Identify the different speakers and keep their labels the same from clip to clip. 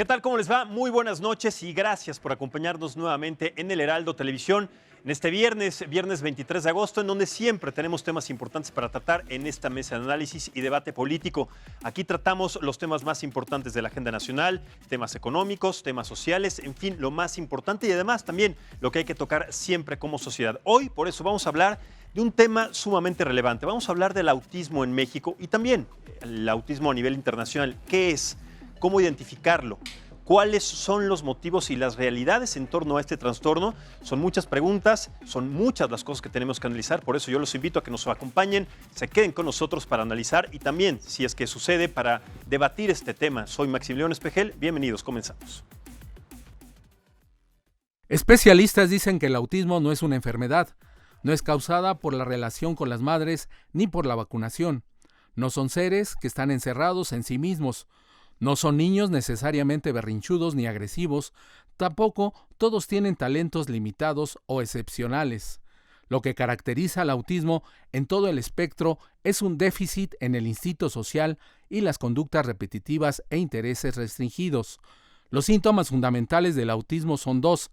Speaker 1: ¿Qué tal? ¿Cómo les va? Muy buenas noches y gracias por acompañarnos nuevamente en el Heraldo Televisión en este viernes 23 de agosto, en donde siempre tenemos temas importantes para tratar en esta mesa de análisis y debate político. Aquí tratamos los temas más importantes de la agenda nacional, temas económicos, temas sociales, en fin, lo más importante y además también lo que hay que tocar siempre como sociedad. Hoy, por eso, vamos a hablar de un tema sumamente relevante. Vamos a hablar del autismo en México y también el autismo a nivel internacional. ¿Qué es? ¿Cómo identificarlo? ¿Cuáles son los motivos y las realidades en torno a este trastorno? Son muchas preguntas, son muchas las cosas que tenemos que analizar, por eso yo los invito a que nos acompañen, se queden con nosotros para analizar y también, si es que sucede, para debatir este tema. Soy Maximiliano Espejel, bienvenidos, comenzamos.
Speaker 2: Especialistas dicen que el autismo no es una enfermedad, no es causada por la relación con las madres ni por la vacunación. No son seres que están encerrados en sí mismos. No son niños necesariamente berrinchudos ni agresivos, tampoco todos tienen talentos limitados o excepcionales. Lo que caracteriza al autismo en todo el espectro es un déficit en el instinto social y las conductas repetitivas e intereses restringidos. Los síntomas fundamentales del autismo son dos: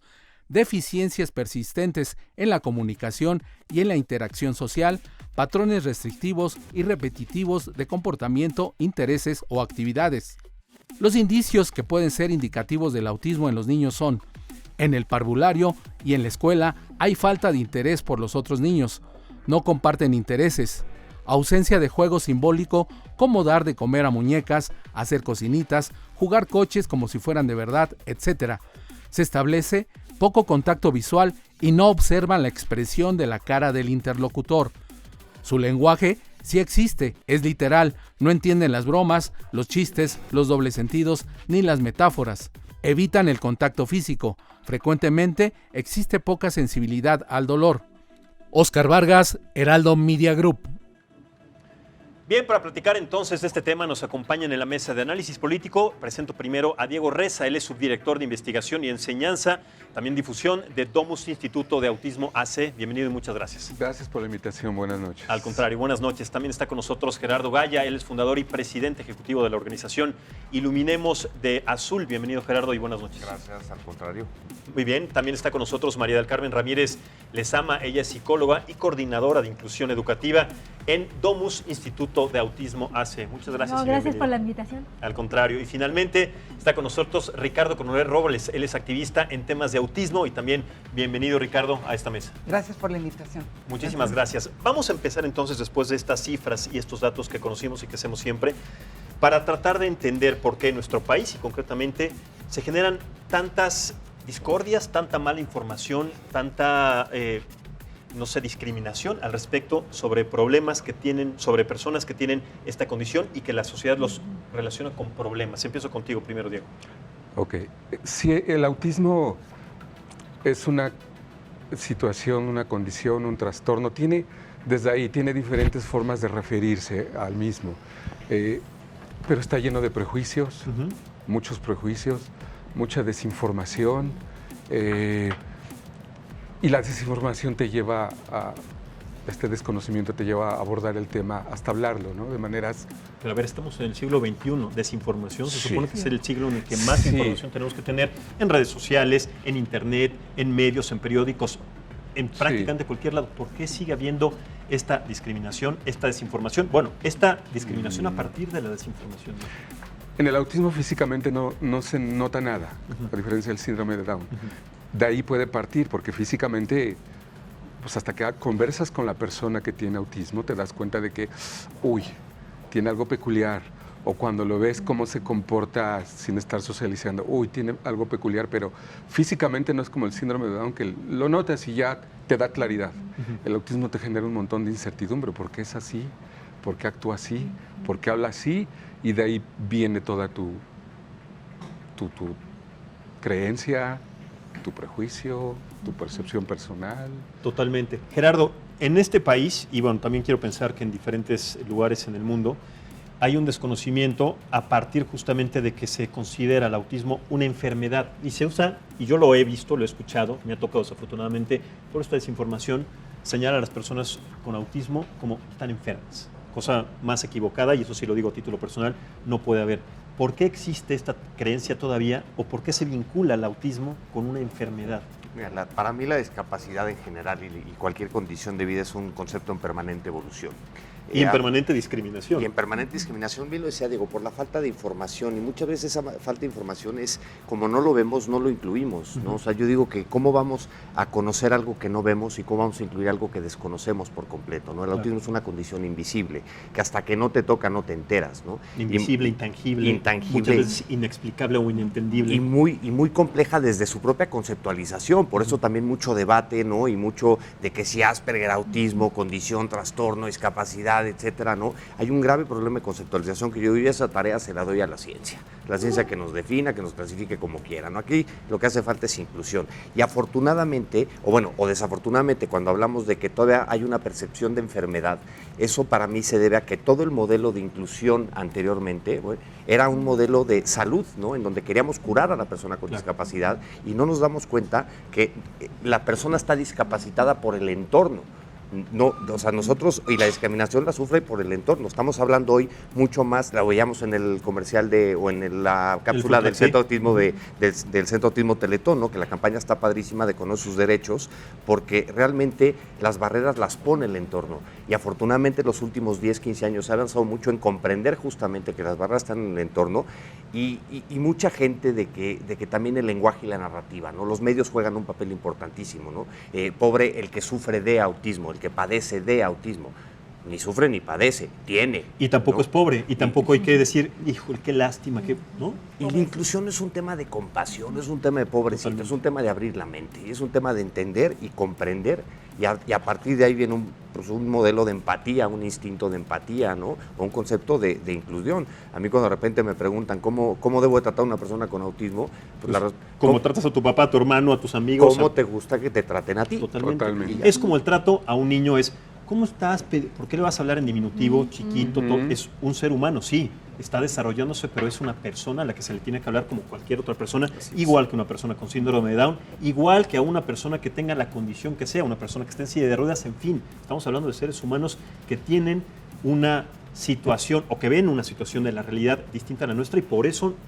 Speaker 2: deficiencias persistentes en la comunicación y en la interacción social, patrones restrictivos y repetitivos de comportamiento, intereses o actividades. Los indicios que pueden ser indicativos del autismo en los niños son: en el parvulario y en la escuela hay falta de interés por los otros niños, no comparten intereses, ausencia de juego simbólico como dar de comer a muñecas, hacer cocinitas, jugar coches como si fueran de verdad, etc. Se establece poco contacto visual y no observan la expresión de la cara del interlocutor. Su lenguaje sí existe, es literal, no entienden las bromas, los chistes, los dobles sentidos, ni las metáforas. Evitan el contacto físico. Frecuentemente existe poca sensibilidad al dolor. Óscar Vargas, Heraldo Media Group.
Speaker 1: Bien, para platicar entonces de este tema nos acompañan en la mesa de análisis político. Presento primero a Diego Reza, él es subdirector de investigación y enseñanza, también difusión de Domus Instituto de Autismo AC. Bienvenido y muchas gracias.
Speaker 3: Gracias por la invitación, buenas noches.
Speaker 1: Al contrario, buenas noches. También está con nosotros Gerardo Gaya, él es fundador y presidente ejecutivo de la organización Iluminemos de Azul. Bienvenido, Gerardo, y buenas noches.
Speaker 4: Gracias, al contrario.
Speaker 1: Muy bien, también está con nosotros María del Carmen Ramírez Lezama, ella es psicóloga y coordinadora de inclusión educativa en Domus Instituto de Autismo AC. Muchas gracias.
Speaker 5: Gracias por la invitación.
Speaker 1: Al contrario. Y finalmente está con nosotros Ricardo Coronel Robles, él es activista en temas de autismo y también bienvenido, Ricardo, a esta mesa.
Speaker 6: Gracias por la invitación.
Speaker 1: Muchísimas gracias. Vamos a empezar entonces, después de estas cifras y estos datos que conocimos y que hacemos siempre, para tratar de entender por qué en nuestro país y concretamente se generan tantas discordias, tanta mala información, tanta discriminación al respecto sobre problemas que tienen, sobre personas que tienen esta condición y que la sociedad los relaciona con problemas. Empiezo contigo primero, Diego.
Speaker 3: Ok. Si el autismo es una situación, una condición, un trastorno, desde ahí tiene diferentes formas de referirse al mismo, pero está lleno de prejuicios, muchos prejuicios, mucha desinformación, y la desinformación te lleva a, este desconocimiento te lleva a abordar el tema hasta hablarlo, ¿no? De maneras...
Speaker 1: Pero a ver, estamos en el siglo XXI, desinformación, se
Speaker 3: Sí.
Speaker 1: supone que es el siglo en el que más
Speaker 3: Sí.
Speaker 1: información tenemos que tener en redes sociales, en internet, en medios, en periódicos, en prácticamente cualquier lado. ¿Por qué sigue habiendo esta discriminación, esta desinformación? Bueno, esta discriminación a partir de la desinformación.
Speaker 3: En el autismo físicamente no se nota nada, a diferencia del síndrome de Down. De ahí puede partir, porque físicamente, pues hasta que conversas con la persona que tiene autismo, te das cuenta de que, tiene algo peculiar. O cuando lo ves cómo se comporta sin estar socializando, tiene algo peculiar, pero físicamente no es como el síndrome de Down, que lo notas y ya te da claridad. El autismo te genera un montón de incertidumbre. ¿Por qué es así? ¿Por qué actúa así? ¿Por qué habla así? Y de ahí viene toda tu creencia, tu prejuicio, tu percepción personal.
Speaker 1: Totalmente. Gerardo, en este país, y bueno, también quiero pensar que en diferentes lugares en el mundo, hay un desconocimiento a partir justamente de que se considera el autismo una enfermedad. Y se usa, y yo lo he visto, lo he escuchado, me ha tocado desafortunadamente, por esta desinformación, señala a las personas con autismo como están enfermas. Cosa más equivocada, y eso sí lo digo a título personal, no puede haber. ¿Por qué existe esta creencia todavía o por qué se vincula el autismo con una enfermedad?
Speaker 4: Mira, para mí la discapacidad en general y cualquier condición de vida es un concepto en permanente evolución.
Speaker 1: Y en permanente discriminación.
Speaker 4: Y en permanente discriminación, bien lo decía Diego, por la falta de información. Y muchas veces esa falta de información es, como no lo vemos, no lo incluimos, ¿no? O sea, yo digo que cómo vamos a conocer algo que no vemos y cómo vamos a incluir algo que desconocemos por completo, ¿no? El autismo es una condición invisible, que hasta que no te toca no te enteras, ¿no?
Speaker 1: Invisible, intangible, muchas veces inexplicable o inentendible.
Speaker 4: Y muy compleja desde su propia conceptualización, por eso también mucho debate, ¿no? Y mucho de que si Asperger, autismo, condición, trastorno, discapacidad, etcétera, ¿no? Hay un grave problema de conceptualización que yo diría esa tarea se la doy a la ciencia que nos defina, que nos clasifique como quiera, ¿no? Aquí lo que hace falta es inclusión. Y afortunadamente, o desafortunadamente, cuando hablamos de que todavía hay una percepción de enfermedad, eso para mí se debe a que todo el modelo de inclusión anteriormente, bueno, era un modelo de salud, ¿no? En donde queríamos curar a la persona con discapacidad y no nos damos cuenta que la persona está discapacitada por el entorno. No, o sea, nosotros, y la discriminación la sufre por el entorno. Estamos hablando hoy mucho más, la veíamos en el comercial o en la cápsula del Centro Autismo del Centro Autismo Teletón, ¿no? Que la campaña está padrísima de conocer sus derechos, porque realmente las barreras las pone el entorno. Y afortunadamente los últimos 10, 15 años se ha avanzado mucho en comprender justamente que las barreras están en el entorno y mucha gente de que también el lenguaje y la narrativa, ¿no? Los medios juegan un papel importantísimo, ¿no? Pobre el que sufre de autismo, el que padece de autismo, ni sufre ni padece, tiene.
Speaker 1: Y tampoco, ¿no? Es pobre, y tampoco hay que decir, híjole, qué lástima, ¿no?
Speaker 4: Y la inclusión es un tema de compasión, no es un tema de pobrecito, es un tema de abrir la mente, es un tema de entender y comprender, y a partir de ahí viene un modelo de empatía, un instinto de empatía, ¿no? O un concepto de inclusión. A mí cuando de repente me preguntan cómo debo de tratar a una persona con autismo, pues
Speaker 1: ¿cómo tratas a tu papá, a tu hermano, a tus amigos?
Speaker 4: ¿Cómo te gusta que te traten a ti?
Speaker 1: Totalmente. Es como el trato a un niño es, ¿cómo estás? ¿Por qué le vas a hablar en diminutivo, chiquito? Es un ser humano, sí, está desarrollándose, pero es una persona a la que se le tiene que hablar como cualquier otra persona, igual que una persona con síndrome de Down, igual que a una persona que tenga la condición que sea, una persona que esté en silla de ruedas, en fin. Estamos hablando de seres humanos que tienen una situación o que ven una situación de la realidad distinta a la nuestra y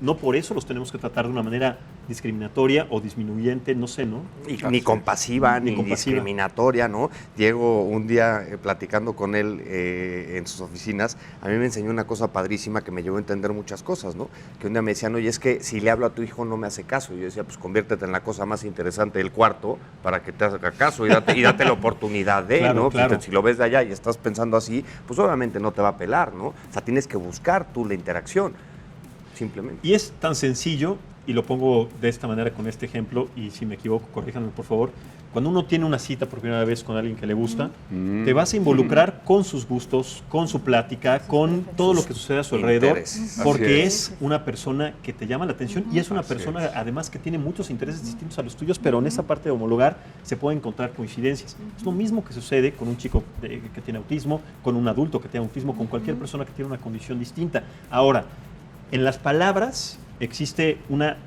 Speaker 1: no por eso los tenemos que tratar de una manera discriminatoria o disminuyente, no sé, ¿no?
Speaker 4: Ni compasiva, ni discriminatoria, ¿no? Diego, un día platicando con él en sus oficinas, a mí me enseñó una cosa padrísima que me llevó a entender muchas cosas, ¿no? Que un día me decían, oye, es que si le hablo a tu hijo no me hace caso. Y yo decía, pues conviértete en la cosa más interesante del cuarto para que te haga caso y date la oportunidad de, claro, ¿no? Claro. Pues, si lo ves de allá y estás pensando así, pues obviamente no te va a pelar, ¿no? O sea, tienes que buscar tú la interacción, simplemente.
Speaker 1: Y es tan sencillo, y lo pongo de esta manera con este ejemplo, y si me equivoco, corríjanme por favor. Cuando uno tiene una cita por primera vez con alguien que le gusta, te vas a involucrar con sus gustos, con su plática, con todo lo que sucede a su alrededor, porque es una persona que te llama la atención y es una persona además que tiene muchos intereses distintos a los tuyos, pero en esa parte de homologar se pueden encontrar coincidencias. Es lo mismo que sucede con un chico que tiene autismo, con un adulto que tiene autismo, con cualquier persona que tiene una condición distinta. Ahora, en las palabras existe una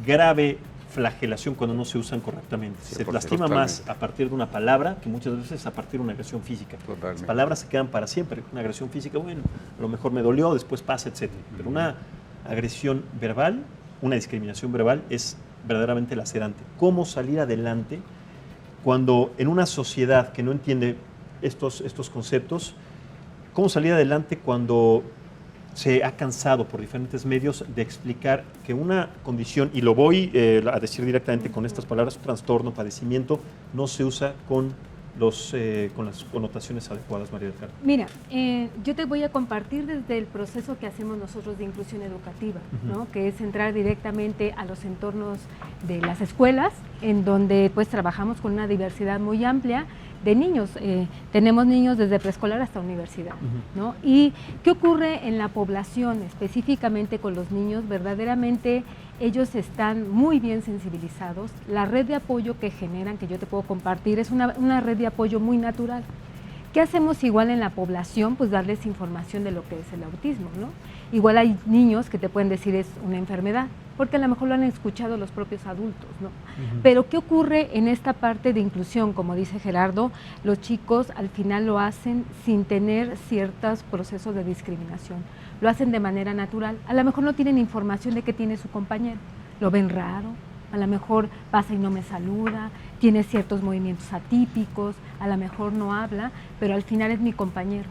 Speaker 1: grave flagelación cuando no se usan correctamente. Se lastima más a partir de una palabra que muchas veces a partir de una agresión física. Las palabras se quedan para siempre. Una agresión física, bueno, a lo mejor me dolió, después pasa, etc. Pero una agresión verbal, una discriminación verbal es verdaderamente lacerante. ¿Cómo salir adelante cuando en una sociedad que no entiende estos conceptos, cómo salir adelante cuando se ha cansado por diferentes medios de explicar que una condición, y lo voy a decir directamente con estas palabras, trastorno, padecimiento, no se usa con las connotaciones adecuadas, María del Carmen?
Speaker 5: Mira, yo te voy a compartir desde el proceso que hacemos nosotros de inclusión educativa, ¿no? Que es entrar directamente a los entornos de las escuelas, en donde pues trabajamos con una diversidad muy amplia de niños. Tenemos niños desde preescolar hasta universidad, ¿no? ¿Y qué ocurre en la población, específicamente con los niños? Verdaderamente ellos están muy bien sensibilizados. La red de apoyo que generan, que yo te puedo compartir, es una red de apoyo muy natural. ¿Qué hacemos igual en la población? Pues darles información de lo que es el autismo, ¿no? Igual hay niños que te pueden decir es una enfermedad, porque a lo mejor lo han escuchado los propios adultos, ¿no? Pero ¿qué ocurre en esta parte de inclusión? Como dice Gerardo, los chicos al final lo hacen sin tener ciertos procesos de discriminación, lo hacen de manera natural, a lo mejor no tienen información de qué tiene su compañero, lo ven raro, a lo mejor pasa y no me saluda, tiene ciertos movimientos atípicos, a lo mejor no habla, pero al final es mi compañero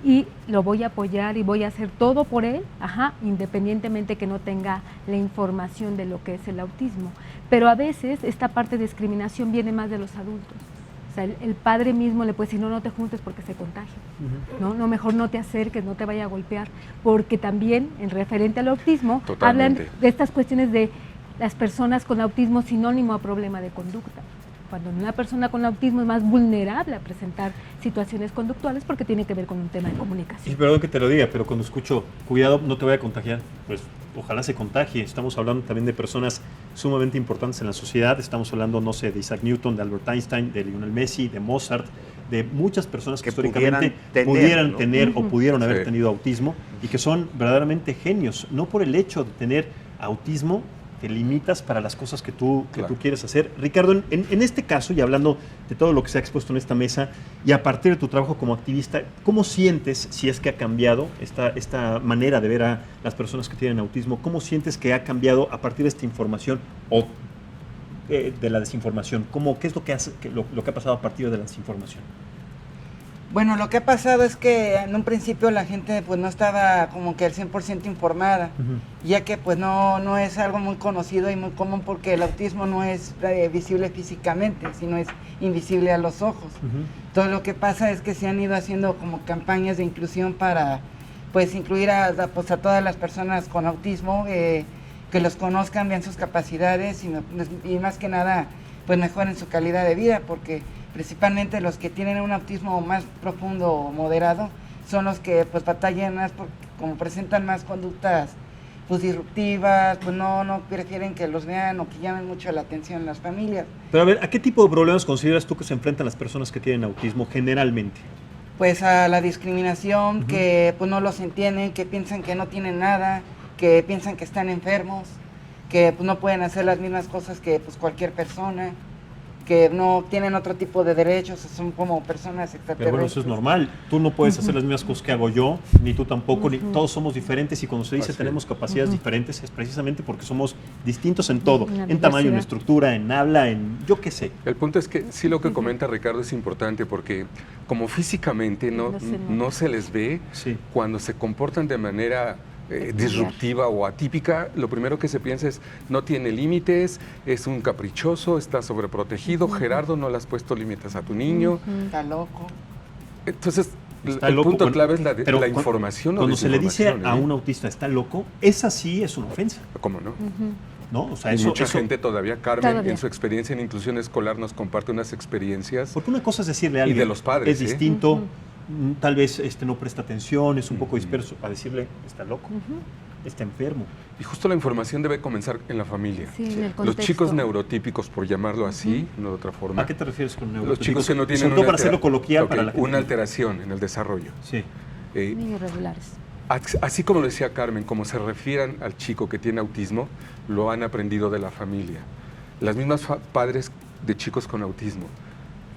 Speaker 5: y lo voy a apoyar y voy a hacer todo por él, independientemente que no tenga la información de lo que es el autismo. Pero a veces esta parte de discriminación viene más de los adultos. O sea, el padre mismo le puede decir, no te juntes porque se contagia, no, mejor no te acerques, no te vaya a golpear, porque también en referente al autismo hablan de estas cuestiones de las personas con autismo sinónimo a problema de conducta. Cuando una persona con autismo es más vulnerable a presentar situaciones conductuales porque tiene que ver con un tema de comunicación.
Speaker 1: Y perdón que te lo diga, pero cuando escucho, cuidado, no te vaya a contagiar, pues ojalá se contagie. Estamos hablando también de personas sumamente importantes en la sociedad. Estamos hablando, no sé, de Isaac Newton, de Albert Einstein, de Lionel Messi, de Mozart, de muchas personas que históricamente pudieran tener o pudieron haber tenido autismo y que son verdaderamente genios. No por el hecho de tener autismo te limitas para las cosas que tú quieres hacer. Ricardo, en este caso, y hablando de todo lo que se ha expuesto en esta mesa, y a partir de tu trabajo como activista, ¿cómo sientes, si es que ha cambiado esta manera de ver a las personas que tienen autismo, cómo sientes que ha cambiado a partir de esta información o de la desinformación? ¿Qué es lo que ha pasado a partir de la desinformación?
Speaker 6: Bueno, lo que ha pasado es que en un principio la gente pues no estaba como que al 100% informada, ya que pues no es algo muy conocido y muy común porque el autismo no es visible físicamente, sino es invisible a los ojos. Entonces lo que pasa es que se han ido haciendo como campañas de inclusión para pues incluir a todas las personas con autismo, que los conozcan, vean sus capacidades y más que nada pues mejoren su calidad de vida, porque principalmente los que tienen un autismo más profundo o moderado son los que pues batallan más porque como presentan más conductas pues disruptivas, pues no prefieren que los vean o que llamen mucho la atención en las familias.
Speaker 1: Pero a ver, ¿a qué tipo de problemas consideras tú que se enfrentan las personas que tienen autismo generalmente?
Speaker 6: Pues a la discriminación, que pues no los entienden, que piensan que no tienen nada, que piensan que están enfermos, que pues no pueden hacer las mismas cosas que pues cualquier persona, que no tienen otro tipo de derechos, son como personas extraterrestres.
Speaker 1: Pero bueno, eso es normal. Tú no puedes hacer las mismas cosas que hago yo, ni tú tampoco, ni todos somos diferentes, y cuando se dice tenemos capacidades diferentes es precisamente porque somos distintos en todo, en tamaño, en estructura, en habla, en yo qué sé.
Speaker 3: El punto es que sí, lo que comenta Ricardo es importante porque como físicamente no se les ve, cuando se comportan de manera disruptiva o atípica, lo primero que se piensa es no tiene límites, es un caprichoso, está sobreprotegido. Gerardo, no le has puesto límites a tu niño.
Speaker 6: Está loco.
Speaker 3: Entonces,
Speaker 1: Está
Speaker 3: el
Speaker 1: loco,
Speaker 3: punto
Speaker 1: bueno,
Speaker 3: clave es la
Speaker 1: pero
Speaker 3: información.
Speaker 1: Cuando se le dice a un autista está loco, esa sí es una ofensa.
Speaker 3: ¿Cómo no?
Speaker 1: ¿No? O sea,
Speaker 3: Y mucha gente todavía, Carmen, en su experiencia en inclusión escolar nos comparte unas experiencias.
Speaker 1: Porque una cosa es decirle a alguien,
Speaker 3: y de los padres,
Speaker 1: es distinto, tal vez no presta atención, es un poco disperso, a decirle, está loco, está enfermo.
Speaker 3: Y justo la información debe comenzar en la familia.
Speaker 5: Sí, en el
Speaker 3: Los
Speaker 5: contexto.
Speaker 3: chicos neurotípicos, por llamarlo así, no de otra forma.
Speaker 1: ¿A qué te refieres con
Speaker 3: Los
Speaker 1: neurotípicos?
Speaker 3: chicos que no tienen
Speaker 1: Sobre todo para hacerlo coloquial para la gente.
Speaker 3: una alteración en el desarrollo.
Speaker 1: Sí.
Speaker 5: Niños regulares.
Speaker 3: Así como lo decía Carmen, como se refieran al chico que tiene autismo, lo han aprendido de la familia. Las mismas padres de chicos con autismo,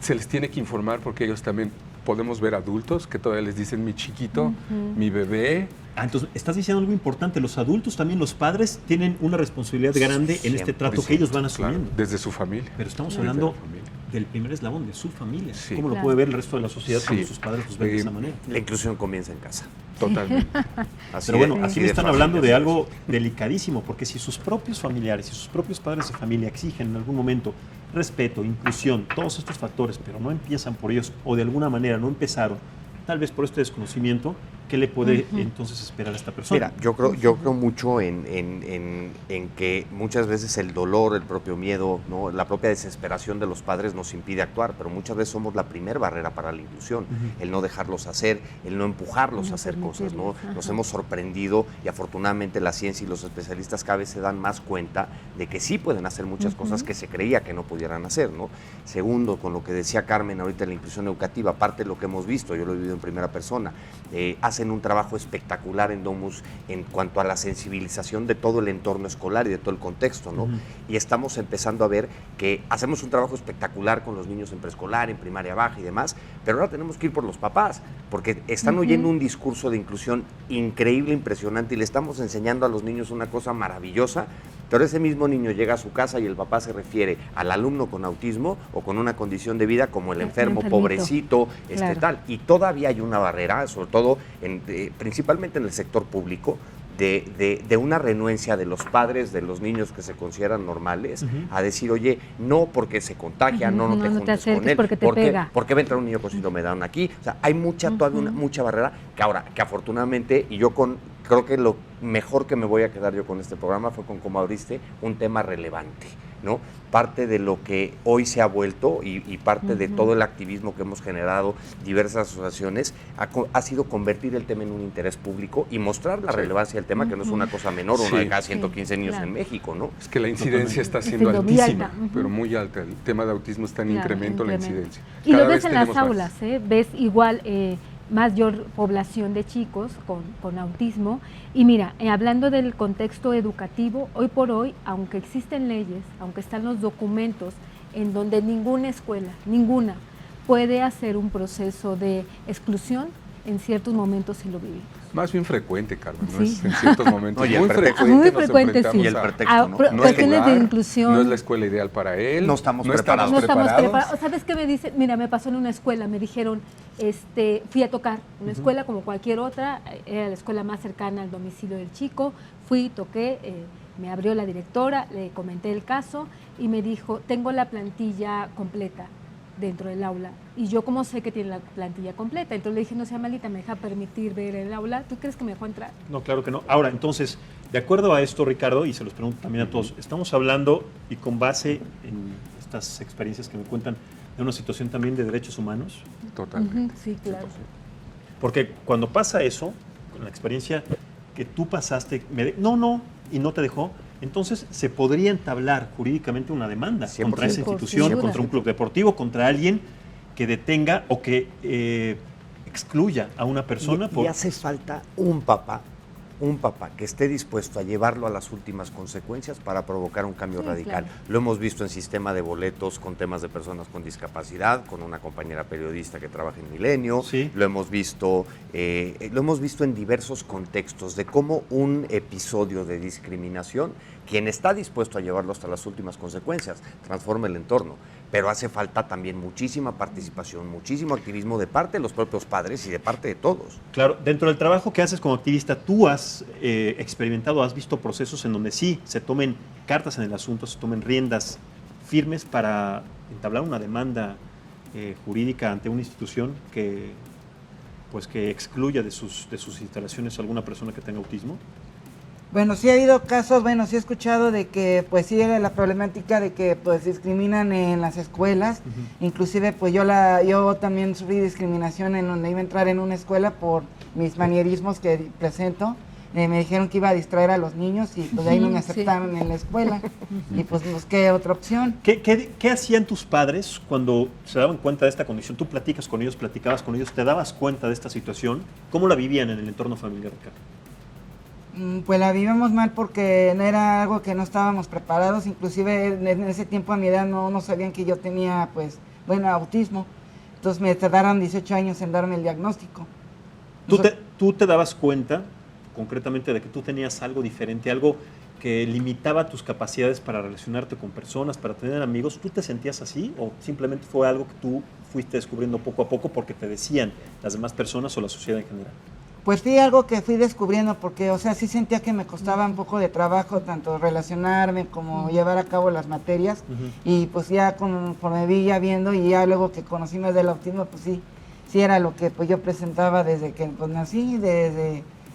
Speaker 3: se les tiene que informar porque ellos también podemos ver adultos que todavía les dicen mi chiquito, mi bebé.
Speaker 1: Entonces, estás diciendo algo importante. Los adultos también, los padres, tienen una responsabilidad grande en este trato que ellos van asumiendo.
Speaker 3: Claro, desde su familia.
Speaker 1: Pero estamos hablando del primer eslabón, de su familia.
Speaker 3: Sí.
Speaker 1: ¿Cómo lo puede ver el resto de la sociedad cuando sus padres los ven de esa manera?
Speaker 4: La inclusión comienza en casa.
Speaker 3: Totalmente.
Speaker 1: Pero bueno, así están hablando de
Speaker 4: fácil.
Speaker 1: algo delicadísimo, porque si sus propios familiares, si sus propios padres de familia exigen en algún momento respeto, inclusión, todos estos factores, pero no empiezan por ellos o de alguna manera no empezaron, tal vez por este desconocimiento, ¿qué le puede entonces esperar a esta persona?
Speaker 4: Mira, yo creo mucho en que muchas veces el dolor, el propio miedo, ¿no? La propia desesperación de los padres nos impide actuar, pero muchas veces somos la primera barrera para la inclusión, el no dejarlos hacer, el no empujarlos a hacer cosas, ¿no? Nos hemos sorprendido y afortunadamente la ciencia y los especialistas cada vez se dan más cuenta de que sí pueden hacer muchas cosas que se creía que no pudieran hacer, ¿no? Segundo, con lo que decía Carmen ahorita en la inclusión educativa, aparte de lo que hemos visto, yo lo he vivido en primera persona, hacen un trabajo espectacular en Domus en cuanto a la sensibilización de todo el entorno escolar y de todo el contexto, ¿no? Y estamos empezando a ver que hacemos un trabajo espectacular con los niños en preescolar, en primaria baja y demás, pero ahora tenemos que ir por los papás, porque están oyendo un discurso de inclusión increíble, impresionante, y le estamos enseñando a los niños una cosa maravillosa, pero ese mismo niño llega a su casa y el papá se refiere al alumno con autismo o con una condición de vida como el enfermo, pobrecito, tal. Y todavía hay una barrera, sobre todo, principalmente en el sector público, de una renuencia de los padres de los niños que se consideran normales a decir, oye, no porque se contagia, no te juntes con él,
Speaker 5: porque va
Speaker 4: a entrar un niño con síndrome de Down aquí. O sea, hay todavía mucha barrera que afortunadamente, y yo creo que lo mejor que me voy a quedar yo con este programa fue con cómo abriste un tema relevante, ¿no? Parte de lo que hoy se ha vuelto y parte de todo el activismo que hemos generado, diversas asociaciones, ha sido convertir el tema en un interés público y mostrar la relevancia del tema, que no es una cosa menor, uno de cada 115 niños en México, ¿no?
Speaker 3: Es que la incidencia está siendo altísima, pero muy alta. El tema de autismo está en incremento la incidencia.
Speaker 5: Y lo ves en las aulas, ves igual mayor población de chicos con autismo. Y mira, hablando del contexto educativo, hoy por hoy, aunque existen leyes, aunque están los documentos en donde ninguna escuela, puede hacer un proceso de exclusión, en ciertos momentos sí lo vivimos.
Speaker 3: Más bien frecuente, Carmen, ¿no? Es en ciertos momentos.
Speaker 4: Oye,
Speaker 3: muy
Speaker 5: frecuente, sí.
Speaker 4: Y el pretexto, ¿no?
Speaker 3: No
Speaker 5: cuestiones de inclusión.
Speaker 3: No es la escuela ideal para él.
Speaker 4: No estamos preparados.
Speaker 5: ¿Sabes qué me dice? Mira, me pasó en una escuela, me dijeron, fui a tocar una escuela como cualquier otra, era la escuela más cercana al domicilio del chico, fui, toqué, me abrió la directora, le comenté el caso y me dijo, tengo la plantilla completa dentro del aula. Y yo, como sé que tiene la plantilla completa, entonces le dije, no sea malita, me deja permitir ver el aula. ¿Tú crees que me dejó entrar?
Speaker 1: No, claro que no. Ahora, entonces, de acuerdo a esto, Ricardo, y se los pregunto también a todos, estamos hablando, y con base en estas experiencias que me cuentan, de una situación también de derechos humanos.
Speaker 3: Totalmente.
Speaker 5: Sí, claro.
Speaker 1: Porque cuando pasa eso, con la experiencia que tú pasaste, y no te dejó, entonces se podría entablar jurídicamente una demanda
Speaker 4: 100%.
Speaker 1: contra esa institución,
Speaker 4: 100%.
Speaker 1: contra un club deportivo, contra alguien que detenga o que excluya a una persona.
Speaker 4: Y hace falta un papá que esté dispuesto a llevarlo a las últimas consecuencias para provocar un cambio radical.
Speaker 5: Claro.
Speaker 4: Lo hemos visto en sistema de boletos con temas de personas con discapacidad, con una compañera periodista que trabaja en Milenio.
Speaker 1: Sí.
Speaker 4: Lo hemos visto en diversos contextos de cómo un episodio de discriminación, quien está dispuesto a llevarlo hasta las últimas consecuencias, transforma el entorno. Pero hace falta también muchísima participación, muchísimo activismo de parte de los propios padres y de parte de todos.
Speaker 1: Claro, dentro del trabajo que haces como activista, tú has experimentado, has visto procesos en donde sí se tomen cartas en el asunto, se tomen riendas firmes para entablar una demanda jurídica ante una institución que excluya de sus instalaciones a alguna persona que tenga autismo.
Speaker 6: Bueno, sí ha habido casos, sí he escuchado de que pues sí era la problemática de que pues discriminan en las escuelas, inclusive pues yo también sufrí discriminación en donde iba a entrar en una escuela por mis manierismos que presento. Me dijeron que iba a distraer a los niños y pues de ahí no me aceptaron en la escuela y pues busqué otra opción.
Speaker 1: ¿Qué hacían tus padres cuando se daban cuenta de esta condición? Tú platicabas con ellos, ¿te dabas cuenta de esta situación? ¿Cómo la vivían en el entorno familiar, Ricardo?
Speaker 6: Pues la vivimos mal porque no era algo que no estábamos preparados, inclusive en ese tiempo a mi edad no sabían que yo tenía autismo, entonces me tardaron 18 años en darme el diagnóstico.
Speaker 1: ¿Tú te dabas cuenta concretamente de que tú tenías algo diferente, algo que limitaba tus capacidades para relacionarte con personas, para tener amigos? ¿Tú te sentías así o simplemente fue algo que tú fuiste descubriendo poco a poco porque te decían las demás personas o la sociedad en general?
Speaker 6: Pues sí, algo que fui descubriendo porque, sí sentía que me costaba un poco de trabajo tanto relacionarme como llevar a cabo las materias y pues ya conforme vi ya viendo y ya luego que conocí más del autismo, pues sí, sí era lo que pues yo presentaba desde que pues nací,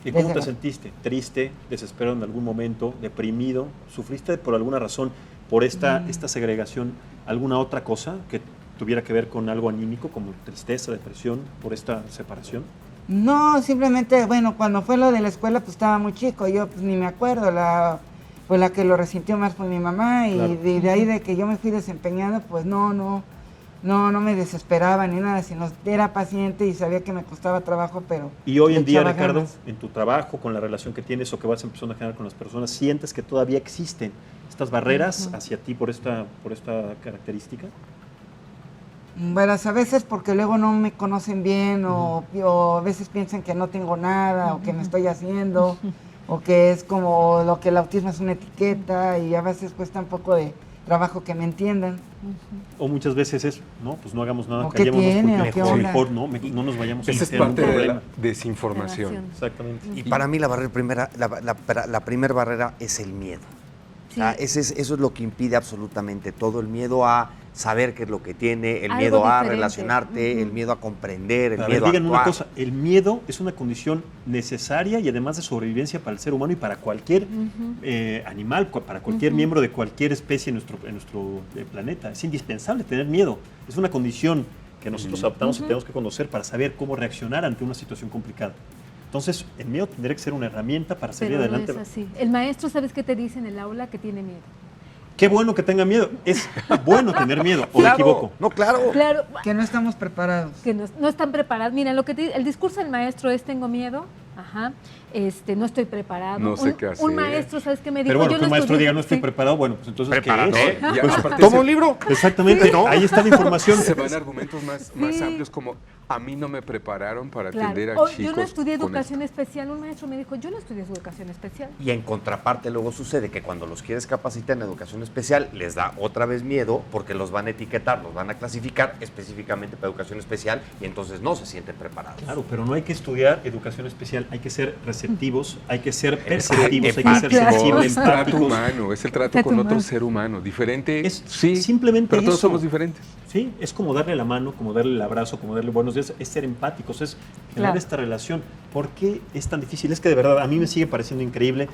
Speaker 1: ¿Y cómo
Speaker 6: desde-
Speaker 1: te sentiste? ¿Triste, desesperado en algún momento, deprimido? ¿Sufriste por alguna razón por esta segregación, alguna otra cosa que tuviera que ver con algo anímico, como tristeza, depresión, por esta separación?
Speaker 6: No, simplemente, bueno, cuando fue lo de la escuela, pues estaba muy chico, yo pues ni me acuerdo, pues la que lo resintió más fue mi mamá, y
Speaker 1: Claro.
Speaker 6: de ahí de que yo me fui desempeñando, pues no me desesperaba ni nada, sino era paciente y sabía que me costaba trabajo, pero
Speaker 1: Y hoy
Speaker 6: le
Speaker 1: en día,
Speaker 6: echaba
Speaker 1: Ricardo,
Speaker 6: ganas.
Speaker 1: en tu trabajo, con la relación que tienes o que vas empezando a generar con las personas, ¿sientes que todavía existen estas barreras hacia ti por esta característica?
Speaker 6: Bueno, a veces porque luego no me conocen bien o a veces piensan que no tengo nada o que me estoy haciendo o que es como lo que el autismo es una etiqueta y a veces cuesta un poco de trabajo que me entiendan.
Speaker 1: O muchas veces es, no, pues no hagamos nada,
Speaker 6: ¿O qué
Speaker 1: callémonos
Speaker 6: tiene?
Speaker 1: porque
Speaker 6: ¿O qué
Speaker 1: mejor,
Speaker 6: onda?
Speaker 1: mejor no nos vayamos a
Speaker 3: Esa es
Speaker 1: meter en un
Speaker 3: parte de
Speaker 1: problema.
Speaker 3: la desinformación.
Speaker 5: Relación.
Speaker 1: Exactamente.
Speaker 4: Y para mí la primera barrera es el miedo.
Speaker 5: Sí.
Speaker 4: O sea, eso es lo que impide absolutamente todo, el miedo a saber qué es lo que tiene, el
Speaker 5: Algo
Speaker 4: miedo a
Speaker 5: diferente.
Speaker 4: relacionarte, el miedo a comprender, el
Speaker 1: A ver,
Speaker 4: miedo a
Speaker 1: díganme
Speaker 4: actuar.
Speaker 1: una cosa, el miedo es una condición necesaria y además de sobrevivencia para el ser humano y para cualquier animal, para cualquier miembro de cualquier especie en nuestro planeta. Es indispensable tener miedo. Es una condición que nosotros adoptamos y tenemos que conocer para saber cómo reaccionar ante una situación complicada. Entonces, el miedo tendría que ser una herramienta para salir
Speaker 5: Pero
Speaker 1: adelante.
Speaker 5: no es así. El maestro, ¿sabes qué te dice en el aula? Que tiene miedo.
Speaker 1: Qué bueno que tenga miedo. Es bueno tener miedo, o me
Speaker 4: Claro,
Speaker 1: equivoco.
Speaker 4: no, claro.
Speaker 5: Claro,
Speaker 6: Que no estamos preparados.
Speaker 5: que no están preparados. Mira, el discurso del maestro es tengo miedo, no estoy preparado.
Speaker 3: No sé qué hacer.
Speaker 5: Un maestro, ¿sabes qué me dijo?
Speaker 1: Pero bueno,
Speaker 5: Yo
Speaker 1: que un
Speaker 5: no
Speaker 1: maestro
Speaker 5: estudié-
Speaker 1: diga no estoy
Speaker 5: sí.
Speaker 1: preparado, bueno, pues entonces
Speaker 4: Preparado,
Speaker 1: ¿qué es?
Speaker 4: ¿eh?
Speaker 3: Ya,
Speaker 1: Pues,
Speaker 3: aparte
Speaker 4: Toma un libro.
Speaker 1: Exactamente, ahí está la información.
Speaker 3: Se van argumentos más
Speaker 5: Sí.
Speaker 3: amplios como a mí no me prepararon para
Speaker 5: Claro.
Speaker 3: atender a
Speaker 5: O
Speaker 3: chicos.
Speaker 5: yo no estudié
Speaker 3: con
Speaker 5: educación especial. Un maestro me dijo, yo no estudié educación especial.
Speaker 4: Y en contraparte luego sucede que cuando los quieres capacitar en educación especial les da otra vez miedo porque los van a etiquetar, los van a clasificar específicamente para educación especial y entonces no se sienten preparados.
Speaker 1: Claro, pero no hay que estudiar educación especial, hay que ser receptivos, hay que ser perceptivos, hay que ser
Speaker 5: claro.
Speaker 1: sensibles,
Speaker 3: Es trato
Speaker 1: empáticos.
Speaker 3: humano, es el trato
Speaker 5: Trato
Speaker 3: con otro
Speaker 5: humano.
Speaker 3: ser humano, diferente.
Speaker 1: Es
Speaker 3: sí,
Speaker 1: simplemente
Speaker 3: pero todos
Speaker 1: eso.
Speaker 3: somos diferentes.
Speaker 1: Sí, es como darle la mano, como darle el abrazo, como darle buenos días, es ser empáticos, es generar
Speaker 5: Claro.
Speaker 1: esta relación. ¿Por qué es tan difícil? Es que de verdad a mí me sigue pareciendo increíble